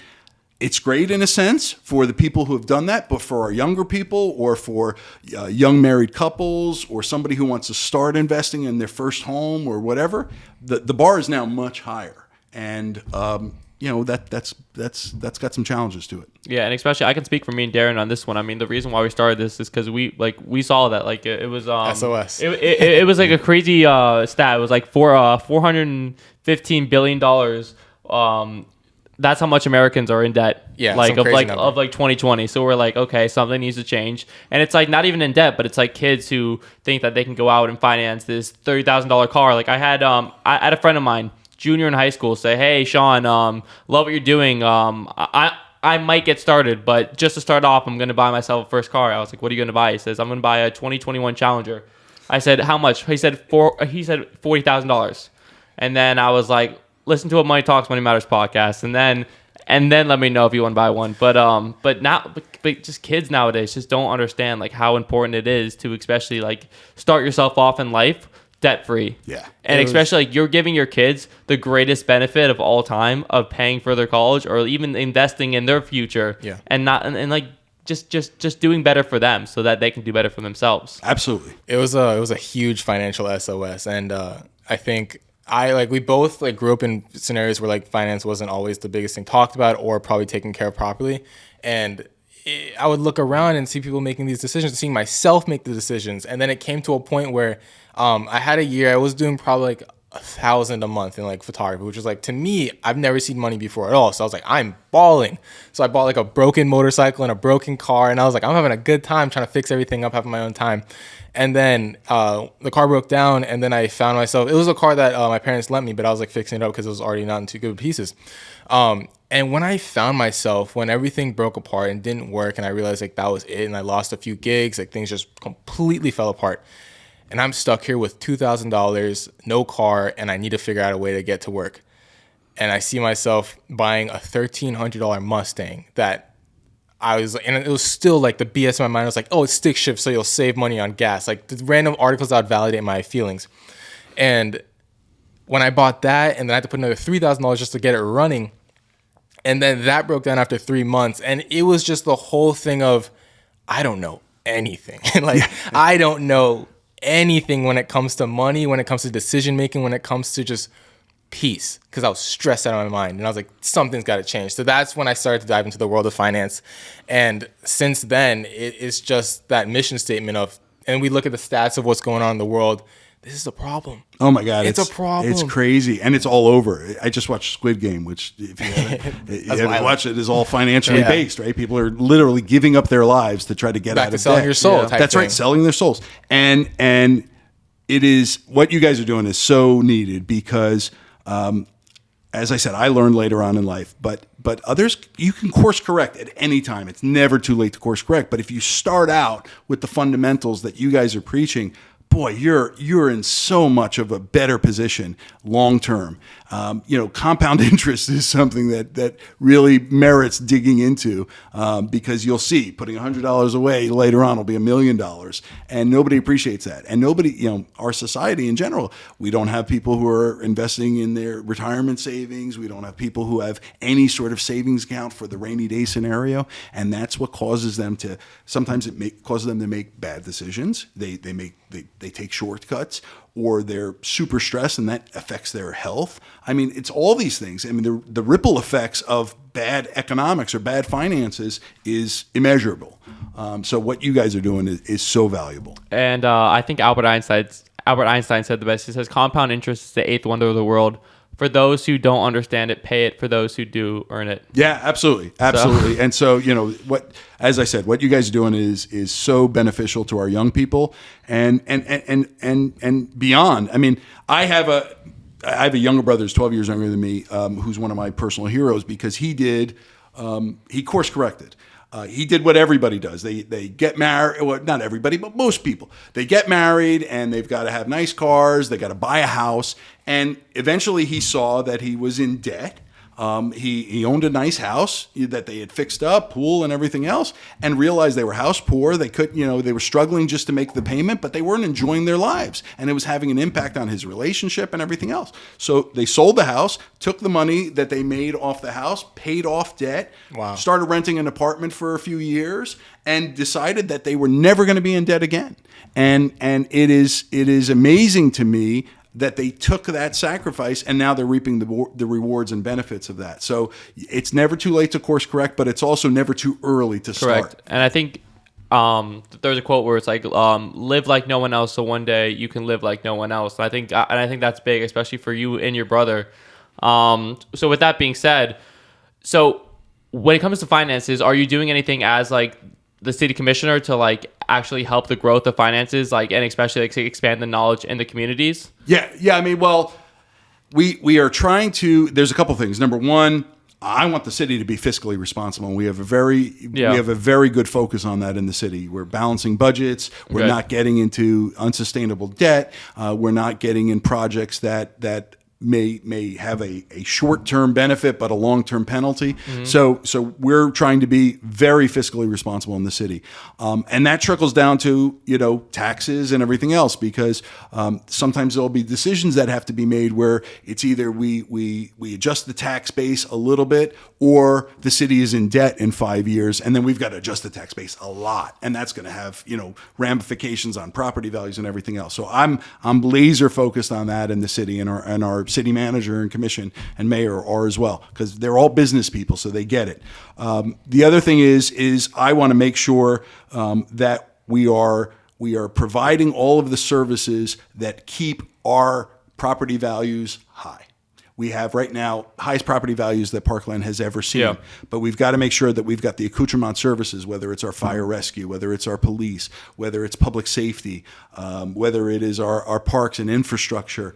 it's great in a sense for the people who have done that, but for our younger people, or for young married couples, or somebody who wants to start investing in their first home or whatever, the bar is now much higher. And that's got some challenges to it. Yeah, and especially I can speak for me and Darian on this one. I mean, the reason why we started this is because we saw that it was SOS. It was like a crazy stat. It was like $415 billion. That's how much Americans are in debt. Yeah, of 2020. So we're like, okay, something needs to change. And it's like not even in debt, but it's like kids who think that they can go out and finance this $30,000 car. Like I had a friend of mine, junior in high school, say, "Hey, Sean, love what you're doing. I might get started, but just to start off, I'm going to buy myself a first car." I was like, "What are you going to buy?" He says, "I'm going to buy a 2021 Challenger." I said, "How much?" He said $40,000. And then I was like, "Listen to a Money Talks, Money Matters podcast, and then let me know if you want to buy one." But just kids nowadays just don't understand like how important it is to especially like start yourself off in life debt free. Yeah. And especially like you're giving your kids the greatest benefit of all time of paying for their college, or even investing in their future. Yeah. And like just doing better for them so that they can do better for themselves. Absolutely. It was a huge financial SOS, and I think we both grew up in scenarios where finance wasn't always the biggest thing talked about or probably taken care of properly. And I would look around and see people making these decisions, seeing myself make the decisions. And then it came to a point where I had a year, I was doing probably $1,000 a month in photography, which was to me, I've never seen money before at all. So I was like, I'm balling. So I bought a broken motorcycle and a broken car. And I was like, I'm having a good time trying to fix everything up, having my own time. And then the car broke down, and then I found myself, it was a car that my parents lent me, but I was fixing it up because it was already not in too good pieces. And when I found myself, when everything broke apart and didn't work, and I realized that was it, and I lost a few gigs, things just completely fell apart. And I'm stuck here with $2,000, no car, and I need to figure out a way to get to work. And I see myself buying a $1,300 Mustang that and it was still the BS in my mind. I was like, oh, it's stick shift, so you'll save money on gas. The random articles that would validate my feelings. And when I bought that, and then I had to put another $3,000 just to get it running, and then that broke down after 3 months. And it was just the whole thing of, I don't know anything. Like, I don't know anything when it comes to money, when it comes to decision making, when it comes to just peace, because I was stressed out of my mind. And I was like, something's got to change. So that's when I started to dive into the world of finance. And since then, it's just that mission statement of, and we look at the stats of what's going on in the world. This is a problem. Oh my God, it's a problem. It's crazy, and it's all over. I just watched Squid Game, which if you haven't watched it, is all financially based, right? People are literally giving up their lives to try to get back out of to selling debt. your soul. Type That's thing. right, selling their souls, and it is what you guys are doing is so needed because. As I said, I learned later on in life, but others, you can course correct at any time. It's never too late to course correct. But if you start out with the fundamentals that you guys are preaching, boy, you're in so much of a better position long term. Compound interest is something that really merits digging into because you'll see putting $100 away later on will be $1 million, and nobody appreciates that. And nobody, our society in general, we don't have people who are investing in their retirement savings. We don't have people who have any sort of savings account for the rainy day scenario, and that's what causes them to. Sometimes causes them to make bad decisions. They take shortcuts, or they're super stressed, and that affects their health. I mean, it's all these things. I mean, the ripple effects of bad economics or bad finances is immeasurable. So what you guys are doing is so valuable. And I think Albert Einstein said the best. He says, compound interest is the eighth wonder of the world. For those who don't understand it, pay it. For those who do, earn it. Yeah, absolutely. And so, as I said, what you guys are doing is so beneficial to our young people and beyond. I mean, I have a younger brother who's 12 years younger than me, who's one of my personal heroes because he course corrected. He did what everybody does. They get married. Well, not everybody, but most people. They get married and they've got to have nice cars. They got to buy a house. And eventually he saw that he was in debt. He owned a nice house that they had fixed up, pool and everything else, and realized they were house poor. They they were struggling just to make the payment, but they weren't enjoying their lives. And it was having an impact on his relationship and everything else. So they sold the house, took the money that they made off the house, paid off debt, started renting an apartment for a few years, and decided that they were never going to be in debt again. And it is amazing to me that they took that sacrifice and now they're reaping the rewards and benefits of that. So it's never too late to course correct, but it's also never too early to start. And I think there's a quote where it's like, live like no one else so one day you can live like no one else. And I think that's big, especially for you and your brother. So with that being said, so when it comes to finances, are you doing anything as like the city commissioner to like actually help the growth of finances, like, and especially like to expand the knowledge in the communities? Yeah. I mean, well, we are trying to. There's a couple things. Number one, I want the city to be fiscally responsible, and we have a very good focus on that in the city. We're balancing budgets. We're not getting into unsustainable debt. We're not getting in projects that may have a short-term benefit but a long-term penalty. Mm-hmm. So we're trying to be very fiscally responsible in the city, and that trickles down to taxes and everything else because sometimes there'll be decisions that have to be made where it's either we adjust the tax base a little bit or the city is in debt in 5 years and then we've got to adjust the tax base a lot, and that's going to have ramifications on property values and everything else. So I'm laser focused on that in the city, and our city manager and commission and mayor are as well because they're all business people, so they get it. The other thing is I want to make sure that we are providing all of the services that keep our property values high. We have right now highest property values that Parkland has ever seen, but we've got to make sure that we've got the accoutrement services, whether it's our fire rescue, whether it's our police, whether it's public safety, whether it is our parks and infrastructure,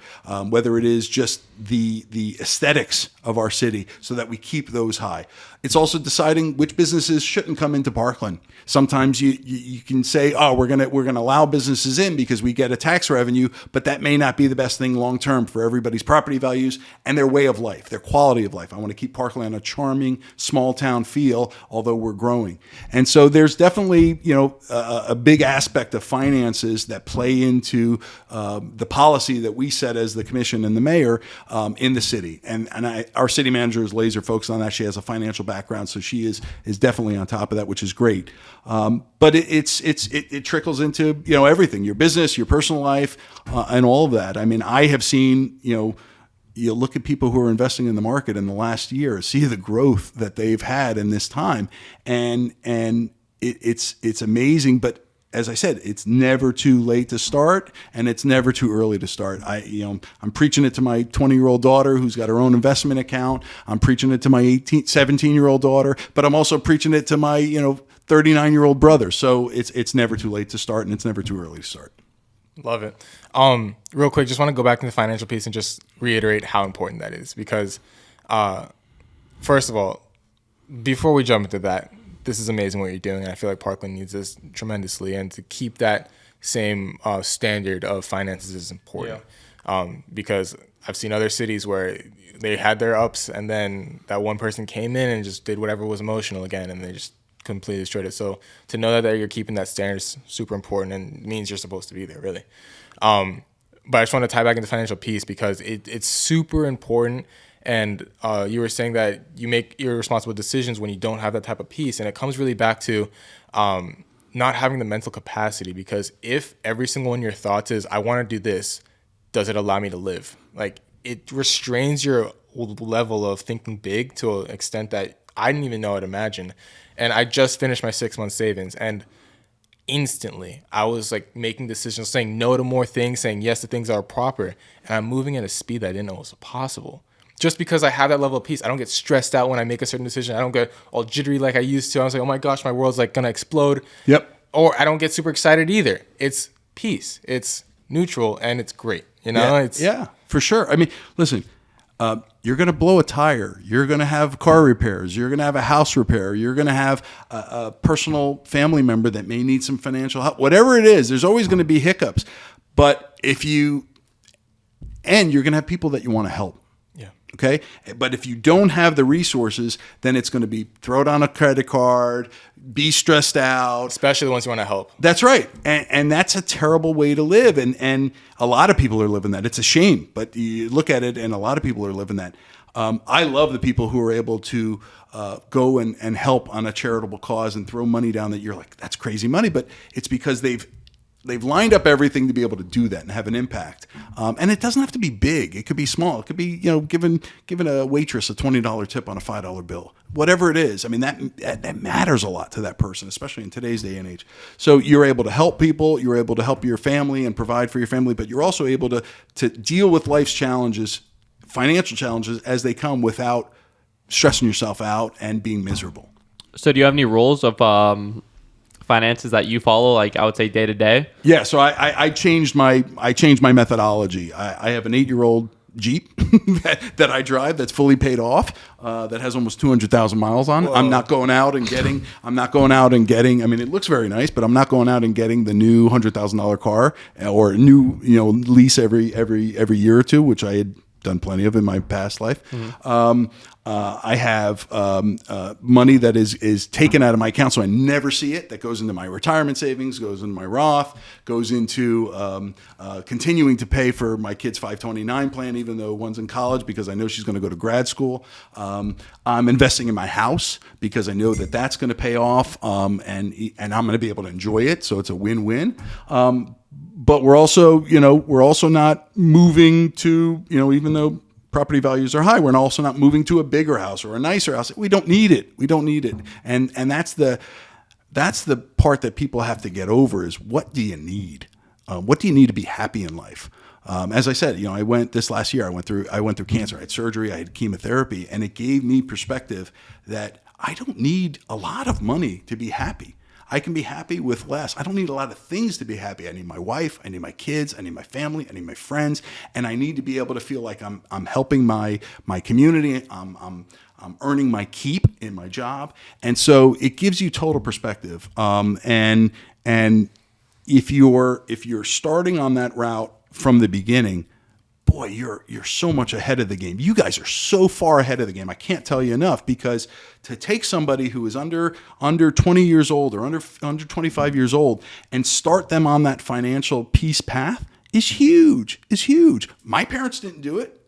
whether it is just the aesthetics of our city, so that we keep those high. It's also deciding which businesses shouldn't come into Parkland. Sometimes you can say, oh, we're gonna allow businesses in because we get a tax revenue, but that may not be the best thing long term for everybody's property values, and and their way of life, their quality of life. I want to keep Parkland a charming small town feel, although we're growing. And so there's definitely, a big aspect of finances that play into the policy that we set as the commission and the mayor in the city. And our city manager is laser focused on that. She has a financial background, so she is definitely on top of that, which is great. But it trickles into everything, your business, your personal life, and all of that. I mean, I have seen you look at people who are investing in the market in the last year, see the growth that they've had in this time, and it's amazing. But as I said, it's never too late to start, and it's never too early to start. I'm preaching it to my 20-year-old daughter who's got her own investment account. I'm preaching it to my 17-year-old daughter, but I'm also preaching it to my 39-year-old brother. So it's never too late to start, and it's never too early to start. Love it. Real quick, just want to go back to the financial piece and just reiterate how important that is, because first of all, before we jump into that, this is amazing what you're doing, and I feel like Parkland needs this tremendously, and to keep that same standard of finances is important. Because I've seen other cities where they had their ups, and then that one person came in and just did whatever was emotional again, and they just completely destroyed it. So to know that you're keeping that standard is super important, and means you're supposed to be there, really. But I just want to tie back into the financial piece, because it's super important. And you were saying that you make irresponsible decisions when you don't have that type of piece. And it comes really back to not having the mental capacity, because if every single one of your thoughts is, I want to do this, does it allow me to live? Like, it restrains your level of thinking big to an extent that I didn't even know I'd imagine. And I just finished my 6-month savings, and instantly I was like making decisions, saying no to more things, saying yes to things that are proper. And I'm moving at a speed that I didn't know was possible. Just because I have that level of peace, I don't get stressed out when I make a certain decision. I don't get all jittery like I used to. I was like, oh my gosh, my world's like gonna explode. Yep. Or I don't get super excited either. It's peace. It's neutral, and it's great. Yeah, for sure. I mean, listen, you're going to blow a tire. You're going to have car repairs. You're going to have a house repair. You're going to have a personal family member that may need some financial help. Whatever it is, there's always going to be hiccups. But you're going to have people that you want to help. Yeah. Okay. But if you don't have the resources, then it's going to be throw down a credit card, be stressed out. Especially the ones you want to help. That's right. And that's a terrible way to live. And a lot of people are living that. It's a shame, but you look at it and a lot of people are living that. I love the people who are able to go and help on a charitable cause and throw money down that you're like, that's crazy money. But it's because they've lined up everything to be able to do that and have an impact. And it doesn't have to be big. It could be small. It could be, giving a waitress a $20 tip on a $5 bill. Whatever it is. I mean, that matters a lot to that person, especially in today's day and age. So you're able to help people. You're able to help your family and provide for your family. But you're also able to deal with life's challenges, financial challenges, as they come without stressing yourself out and being miserable. So do you have any rules of finances that you follow, like I would say day to day? Yeah, so I changed my methodology. I have an 8-year-old Jeep that I drive that's fully paid off, that has almost 200,000 miles on it. I'm not going out and getting. I mean, it looks very nice, but I'm not going out and getting the new $100,000 car or new lease every year or two, which I had done plenty of in my past life. Mm-hmm. I have money that is taken out of my account, so I never see it. That goes into my retirement savings, goes into my Roth, goes into continuing to pay for my kid's 529 plan, even though one's in college, because I know she's going to go to grad school. I'm investing in my house because I know that that's going to pay off, and I'm going to be able to enjoy it. So it's a win-win. But we're also not moving to, even though property values are high, we're also not moving to a bigger house or a nicer house. We don't need it. And that's the part that people have to get over is, what do you need? What do you need to be happy in life? As I said, this last year, I went through cancer. I had surgery, I had chemotherapy, and it gave me perspective that I don't need a lot of money to be happy. I can be happy with less. I don't need a lot of things to be happy. I need my wife. I need my kids. I need my family. I need my friends. And I need to be able to feel like I'm helping my community. I'm earning my keep in my job. And so it gives you total perspective. And if you're starting on that route from the beginning, boy, you're so much ahead of the game. You guys are so far ahead of the game. I can't tell you enough, because to take somebody who is under 20 years old or under 25 years old and start them on that financial peace path is huge. My parents didn't do it.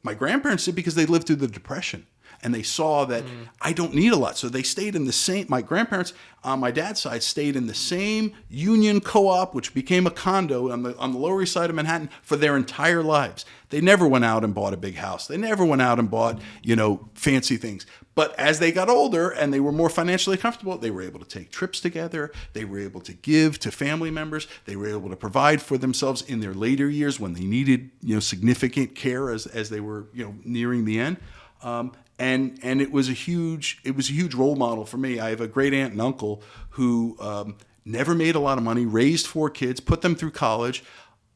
My grandparents did, because they lived through the Depression. And they saw that I don't need a lot. So they stayed in the same, my grandparents on my dad's side stayed in the same union co-op, which became a condo on the Lower East Side of Manhattan, for their entire lives. They never went out and bought a big house. They never went out and bought, fancy things. But as they got older and they were more financially comfortable, they were able to take trips together. They were able to give to family members. They were able to provide for themselves in their later years when they needed, significant care as they were, nearing the end. And it was a huge role model for me. I have a great aunt and uncle who never made a lot of money, raised 4 kids, put them through college,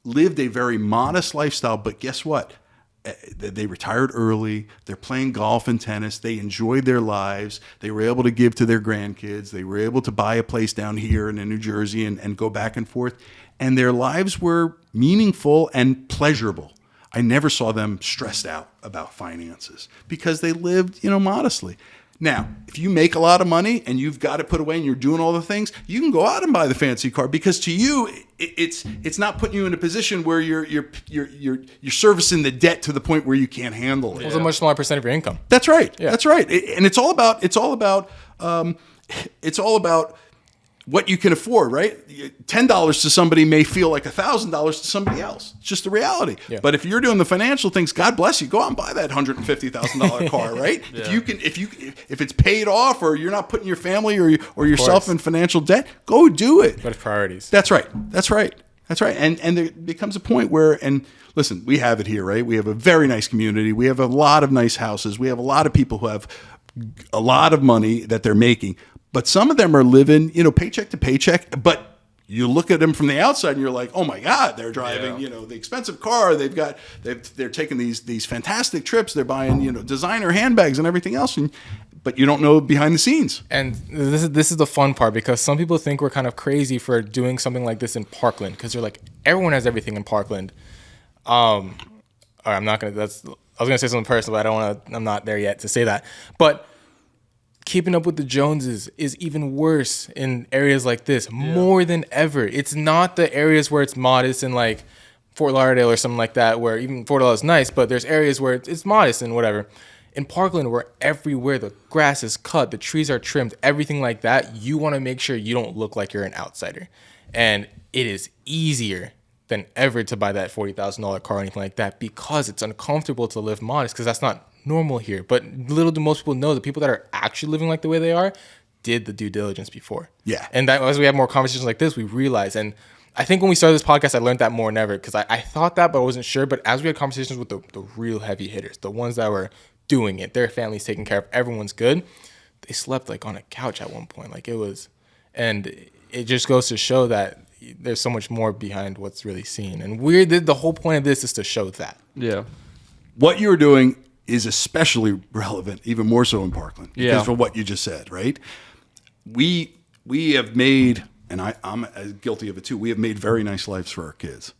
lived a very modest lifestyle. But guess what? They retired early. They're playing golf and tennis. They enjoyed their lives. They were able to give to their grandkids. They were able to buy a place down here in New Jersey and go back and forth. And their lives were meaningful and pleasurable. I never saw them stressed out about finances because they lived, modestly. Now, if you make a lot of money and you've got it put away and you're doing all the things, you can go out and buy the fancy car, because to you, it's not putting you in a position where you're servicing the debt to the point where you can't handle it. It's a much smaller percent of your income. That's right. Yeah. That's right. And it's all about what you can afford, right? $10 to somebody may feel like $1,000 to somebody else. It's just the reality. Yeah. But if you're doing the financial things, God bless you. Go out and buy that $150,000 car, right? Yeah. If it's paid off, or you're not putting your family or yourself in financial debt, go do it. But it's priorities. That's right. And there becomes a point where, and listen, we have it here, right? We have a very nice community. We have a lot of nice houses. We have a lot of people who have a lot of money that they're making. But some of them are living, paycheck to paycheck. But you look at them from the outside and you're like, oh my God, they're driving, the expensive car. They're taking these fantastic trips. They're buying, designer handbags and everything else. But you don't know behind the scenes. And this is the fun part, because some people think we're kind of crazy for doing something like this in Parkland, because they're like, everyone has everything in Parkland. All right, I was gonna say something personal, but I'm not there yet to say that. But keeping up with the Joneses is even worse in areas like this, more than ever. It's not the areas where it's modest in like Fort Lauderdale or something like that, where even Fort Lauderdale is nice, but there's areas where it's modest and whatever. In Parkland, where everywhere the grass is cut, the trees are trimmed, everything like that, you want to make sure you don't look like you're an outsider. And it is easier than ever to buy that $40,000 car or anything like that, because it's uncomfortable to live modest, because that's not normal here. But little do most people know, the people that are actually living like the way they are did the due diligence before. Yeah. And that, as we have more conversations like this, we realize, and I think when we started this podcast, I learned that more than ever, because I thought that, but I wasn't sure. But as we had conversations with the real heavy hitters, the ones that were doing it, their families taken care of, everyone's good, they slept like on a couch at one point. Like it was, and it just goes to show that there's so much more behind what's really seen. And the whole point of this is to show that. Yeah. What you're doing is especially relevant, even more so in Parkland, because of what you just said, right? We have made, and I'm as guilty of it too, we have made very nice lives for our kids.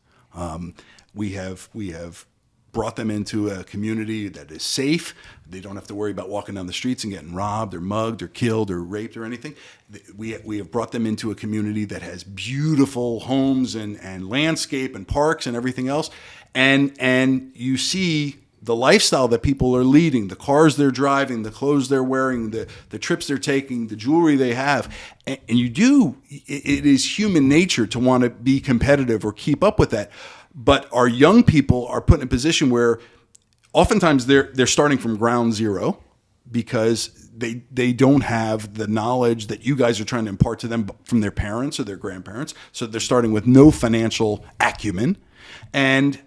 We have brought them into a community that is safe. They don't have to worry about walking down the streets and getting robbed or mugged or killed or raped or anything. We have brought them into a community that has beautiful homes and landscape and parks and everything else. And you see the lifestyle that people are leading, the cars they're driving, the clothes they're wearing, the trips they're taking, the jewelry they have. And it is human nature to want to be competitive or keep up with that. But our young people are put in a position where oftentimes they're starting from ground zero, because they don't have the knowledge that you guys are trying to impart to them from their parents or their grandparents. So they're starting with no financial acumen, and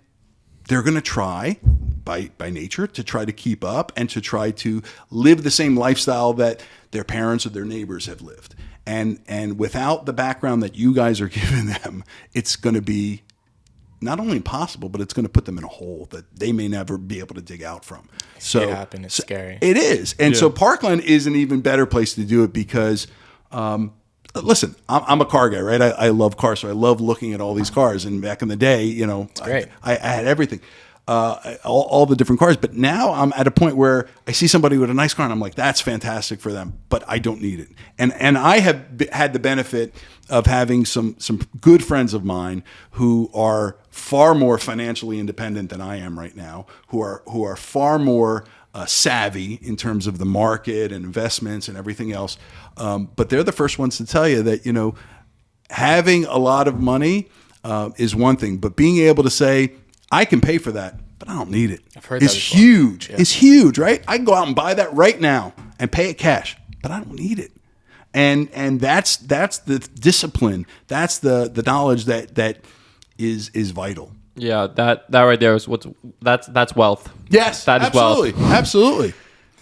they're going to try by nature to try to keep up and to try to live the same lifestyle that their parents or their neighbors have lived. And without the background that you guys are giving them, it's going to be not only impossible, but it's going to put them in a hole that they may never be able to dig out from. So it happened. It's scary. It is. And so Parkland is an even better place to do it, because listen, I'm a car guy, right? I love cars, so I love looking at all these cars. And back in the day, I had everything. all the different cars. But now I'm at a point where I see somebody with a nice car and I'm like, that's fantastic for them, but I don't need it. And I have had the benefit of having some good friends of mine who are far more financially independent than I am right now, who are far more savvy in terms of the market and investments and everything else. But they're the first ones to tell you that, having a lot of money is one thing, but being able to say, I can pay for that, but I don't need it. I've heard it's that before. huge. Yeah. It's huge, right? I can go out and buy that right now and pay it cash, but I don't need it. And that's the discipline. That's the knowledge that is vital. Yeah, that right there is that's wealth. Yes, that is absolutely, wealth. Absolutely.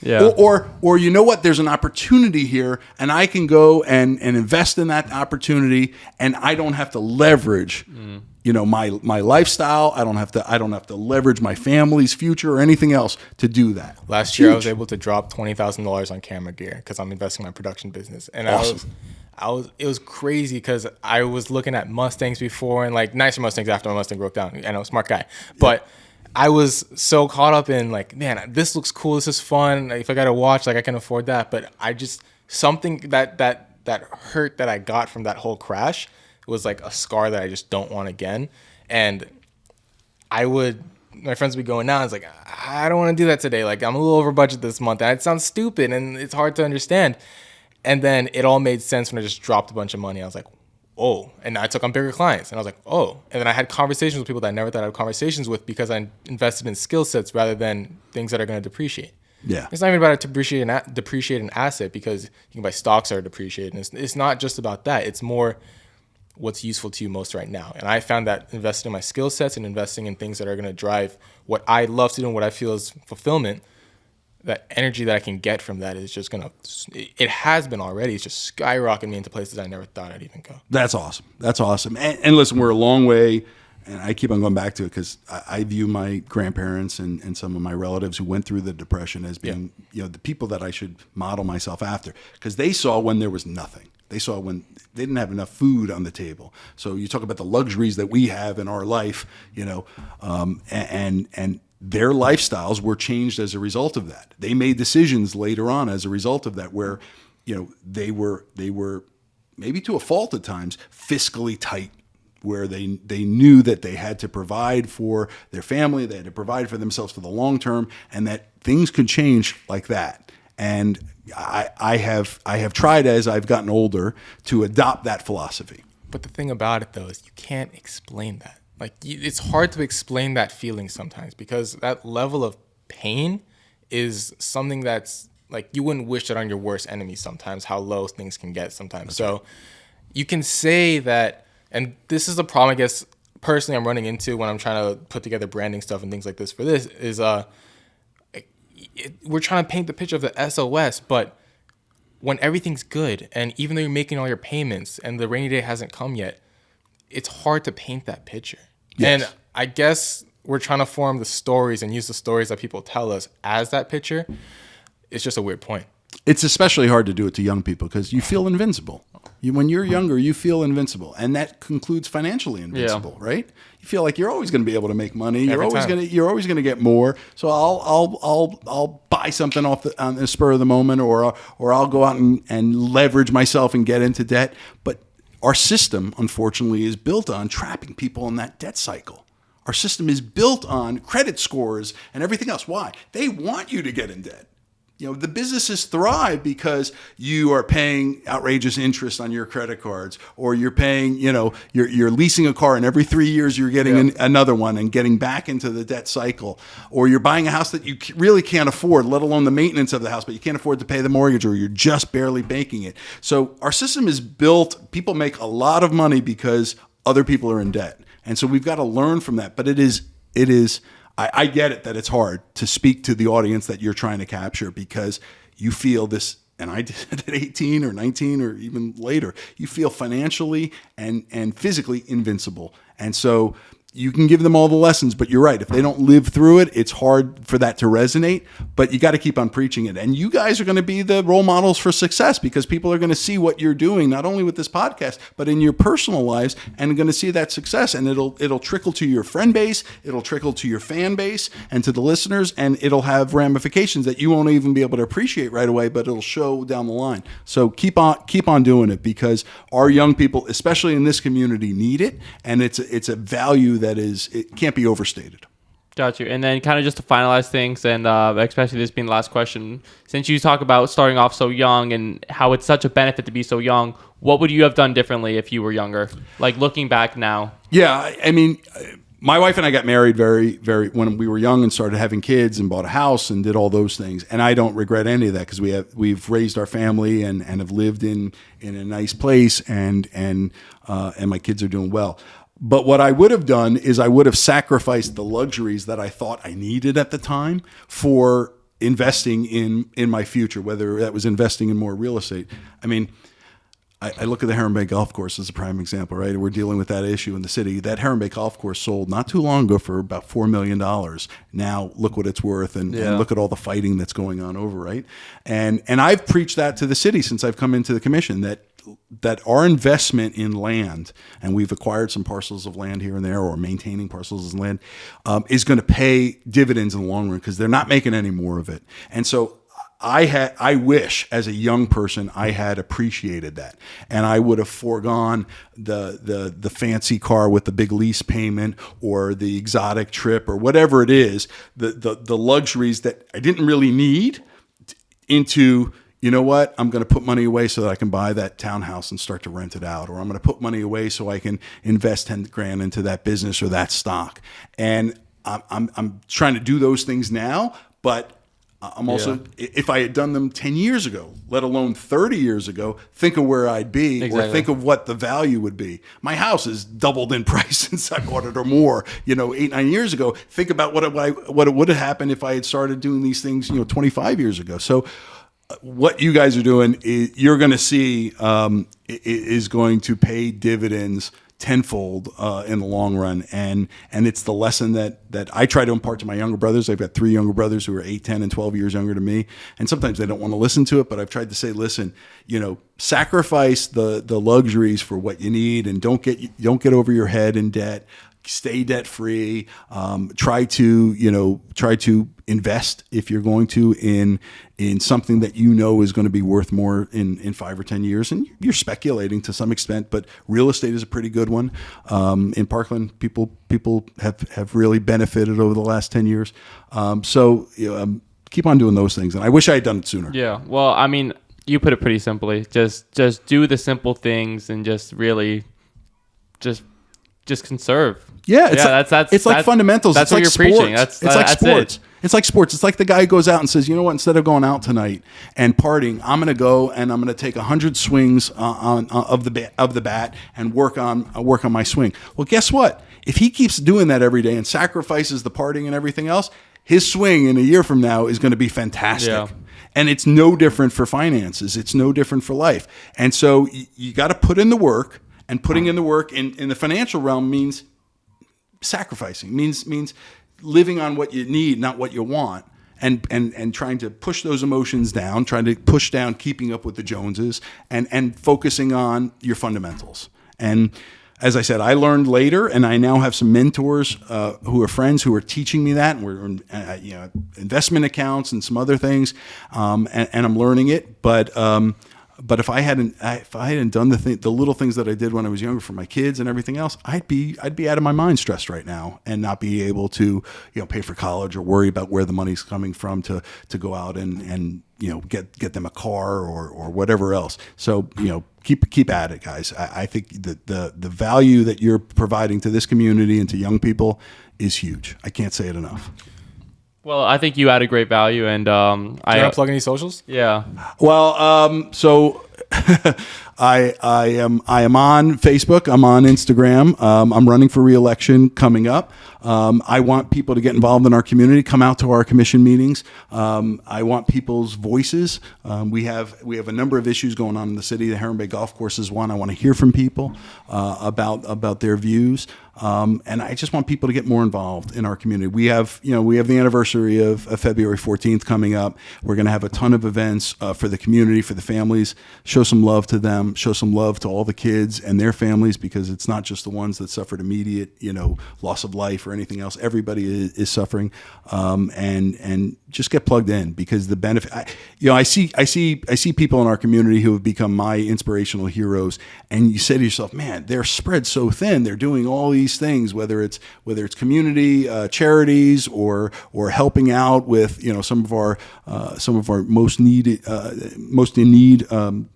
Yeah. Or you know what? There's an opportunity here, and I can go and invest in that opportunity, and I don't have to leverage, my lifestyle. I don't have to leverage my family's future or anything else to do that. Last year, I was able to drop $20,000 on camera gear because I'm investing in my production business, and Awesome. it was crazy because I was looking at Mustangs before and like nicer Mustangs after my Mustang broke down. I'm a smart guy, but I was so caught up in like, man, this looks cool. This is fun. If I got a watch, like I can afford that. But I just, something that hurt that I got from that whole crash was like a scar that I just don't want again. And my friends would be going now. It's like, I don't want to do that today. Like I'm a little over budget this month. And it sounds stupid and it's hard to understand. And then it all made sense when I just dropped a bunch of money. I was like, oh, and I took on bigger clients. And I was like, oh. And then I had conversations with people that I never thought I'd have conversations with because I invested in skill sets rather than things that are going to depreciate. Yeah. It's not even about to depreciate an asset because you can buy stocks that are depreciating. It's not just about that. It's more what's useful to you most right now. And I found that investing in my skill sets and investing in things that are going to drive what I love to do and what I feel is fulfillment, that energy that I can get from that is just it has been already. It's just skyrocketing me into places I never thought I'd even go. That's awesome. And listen, we're a long way, and I keep on going back to it because I view my grandparents and some of my relatives who went through the Depression as being, the people that I should model myself after, because they saw when there was nothing. They saw when they didn't have enough food on the table. So you talk about the luxuries that we have in our life, and their lifestyles were changed as a result of that. They made decisions later on as a result of that where, they were maybe to a fault at times fiscally tight, where they knew that they had to provide for their family, they had to provide for themselves for the long term, and that things could change like that. And I have tried as I've gotten older to adopt that philosophy. But the thing about it though is you can't explain that. Like it's hard to explain that feeling sometimes because that level of pain is something that's like you wouldn't wish it on your worst enemy sometimes, how low things can get sometimes. That's so right. You can say that, and this is the problem I guess personally I'm running into when I'm trying to put together branding stuff and things like this for this is we're trying to paint the picture of the SOS, but when everything's good and even though you're making all your payments and the rainy day hasn't come yet, it's hard to paint that picture. Yes. And I guess we're trying to form the stories and use the stories that people tell us as that picture. It's just a weird point. It's especially hard to do it to young people because you feel invincible. When you're younger, you feel invincible, and that concludes financially invincible, right? You feel like you're always going to be able to make money. You're always going to get more. So I'll buy something on the spur of the moment, or I'll go out and leverage myself and get into debt. But our system, unfortunately, is built on trapping people in that debt cycle. Our system is built on credit scores and everything else. Why? They want you to get in debt. The businesses thrive because you are paying outrageous interest on your credit cards, or you're paying, you're leasing a car and every 3 years you're getting another one and getting back into the debt cycle, or you're buying a house that you really can't afford, let alone the maintenance of the house, but you can't afford to pay the mortgage, or you're just barely making it. So our system is built, people make a lot of money because other people are in debt. And so we've got to learn from that. But it is. I get it that it's hard to speak to the audience that you're trying to capture because you feel this, and I did it at 18 or 19 or even later, you feel financially and physically invincible. And so, you can give them all the lessons, but you're right. If they don't live through it, it's hard for that to resonate, but you got to keep on preaching it. And you guys are going to be the role models for success, because people are going to see what you're doing, not only with this podcast, but in your personal lives, and going to see that success. And it'll trickle to your friend base. It'll trickle to your fan base and to the listeners, and it'll have ramifications that you won't even be able to appreciate right away, but it'll show down the line. So keep on doing it, because our young people, especially in this community, need it. And it's a value that it can't be overstated. Got you. And then kind of just to finalize things, and especially this being the last question, since you talk about starting off so young and how it's such a benefit to be so young, what would you have done differently if you were younger? Like looking back now. Yeah, I mean, my wife and I got married very, very when we were young and started having kids and bought a house and did all those things. And I don't regret any of that, because we've raised our family and have lived in a nice place, and my kids are doing well. But what I would have done is I would have sacrificed the luxuries that I thought I needed at the time for investing in my future, whether that was investing in more real estate. I mean, I look at the Heron Bay Golf Course as a prime example, right? We're dealing with that issue in the city. That Heron Bay Golf Course sold not too long ago for about $4 million. Now look what it's worth, and look at all the fighting that's going on over, right? And I've preached that to the city since I've come into the commission, that our investment in land, and we've acquired some parcels of land here and there, or maintaining parcels of land, is going to pay dividends in the long run, because they're not making any more of it. And so I wish as a young person I had appreciated that, and I would have foregone the fancy car with the big lease payment, or the exotic trip, or whatever it is, the luxuries that I didn't really need, into, you know what, I'm going to put money away so that I can buy that townhouse and start to rent it out, or I'm going to put money away so I can invest 10 grand into that business or that stock. And I'm trying to do those things now, but I'm also, if I had done them 10 years ago, let alone 30 years ago, think of where I'd be, or think of what the value would be. My house has doubled in price since I bought it, or more, 8-9 years ago. Think about what it would have happened if I had started doing these things, 25 years ago. So what you guys are doing, you're going to see is going to pay dividends tenfold in the long run, and it's the lesson that I try to impart to my younger brothers. I've got 3 younger brothers who are 8, 10, and 12 years younger than me, and sometimes they don't want to listen to it, but I've tried to say, listen, sacrifice the luxuries for what you need, and don't get over your head in debt. Stay debt free. Try to invest, if you're going to, in something that is going to be worth more in 5 or 10 years. And you're speculating to some extent, but real estate is a pretty good one. In Parkland, people have really benefited over the last 10 years. So keep on doing those things. And I wish I had done it sooner. Yeah. Well, I mean, you put it pretty simply. Just do the simple things, and just really just conserve. Yeah, it's like fundamentals. That's it's what like you're sports. preaching. It's like sports. It's like sports. It's like the guy who goes out and says, you know what, instead of going out tonight and partying, I'm going to go and I'm going to take 100 swings of the bat and work on my swing. Well, guess what? If he keeps doing that every day and sacrifices the partying and everything else, his swing in a year from now is going to be fantastic. Yeah. And it's no different for finances. It's no different for life. And so you got to put in the work. And putting in the work in the financial realm means sacrificing, means living on what you need, not what you want, and trying to push those emotions down, trying to push down keeping up with the Joneses, and focusing on your fundamentals. And as I said, I learned later, and I now have some mentors who are friends who are teaching me that, and we're investment accounts and some other things, and I'm learning it, But if I hadn't done the little things that I did when I was younger for my kids and everything else, I'd be out of my mind stressed right now, and not be able to pay for college or worry about where the money's coming from to go out and get them a car or whatever else. So keep at it, guys. I think the value that you're providing to this community and to young people is huge. I can't say it enough. Well, I think you added great value, and do you want to plug any socials? Yeah. Well, so I am on Facebook. I'm on Instagram. I'm running for re-election coming up. I want people to get involved in our community. Come out to our commission meetings. I want people's voices. We have a number of issues going on in the city. The Heron Bay Golf Course is one. I want to hear from people about their views. And I just want people to get more involved in our community. We have the anniversary of February 14th coming up. We're going to have a ton of events for the community, for the families. Show some love to them. Show some love to all the kids and their families, because it's not just the ones that suffered immediate, loss of life or anything else. Everybody is suffering, and just get plugged in, because the benefit. I see people in our community who have become my inspirational heroes, and you say to yourself, man, they're spread so thin. They're doing all these things, whether it's community charities or helping out with some of our most in need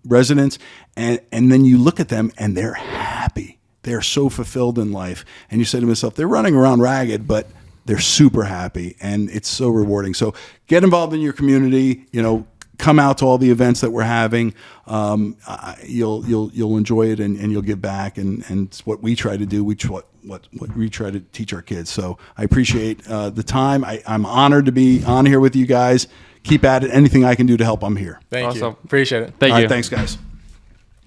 residents, and then you look at them and they're happy. They're so fulfilled in life, and you say to yourself, they're running around ragged, but they're super happy, and it's so rewarding. So get involved in your community. Come out to all the events that we're having. You'll enjoy it, and you'll give back, and it's what we try to do. What we try to teach our kids. So I appreciate the time. I'm honored to be on here with you guys. Keep at it. Anything I can do to help, I'm here. Thank you. Appreciate it. Thank you. Thanks, guys.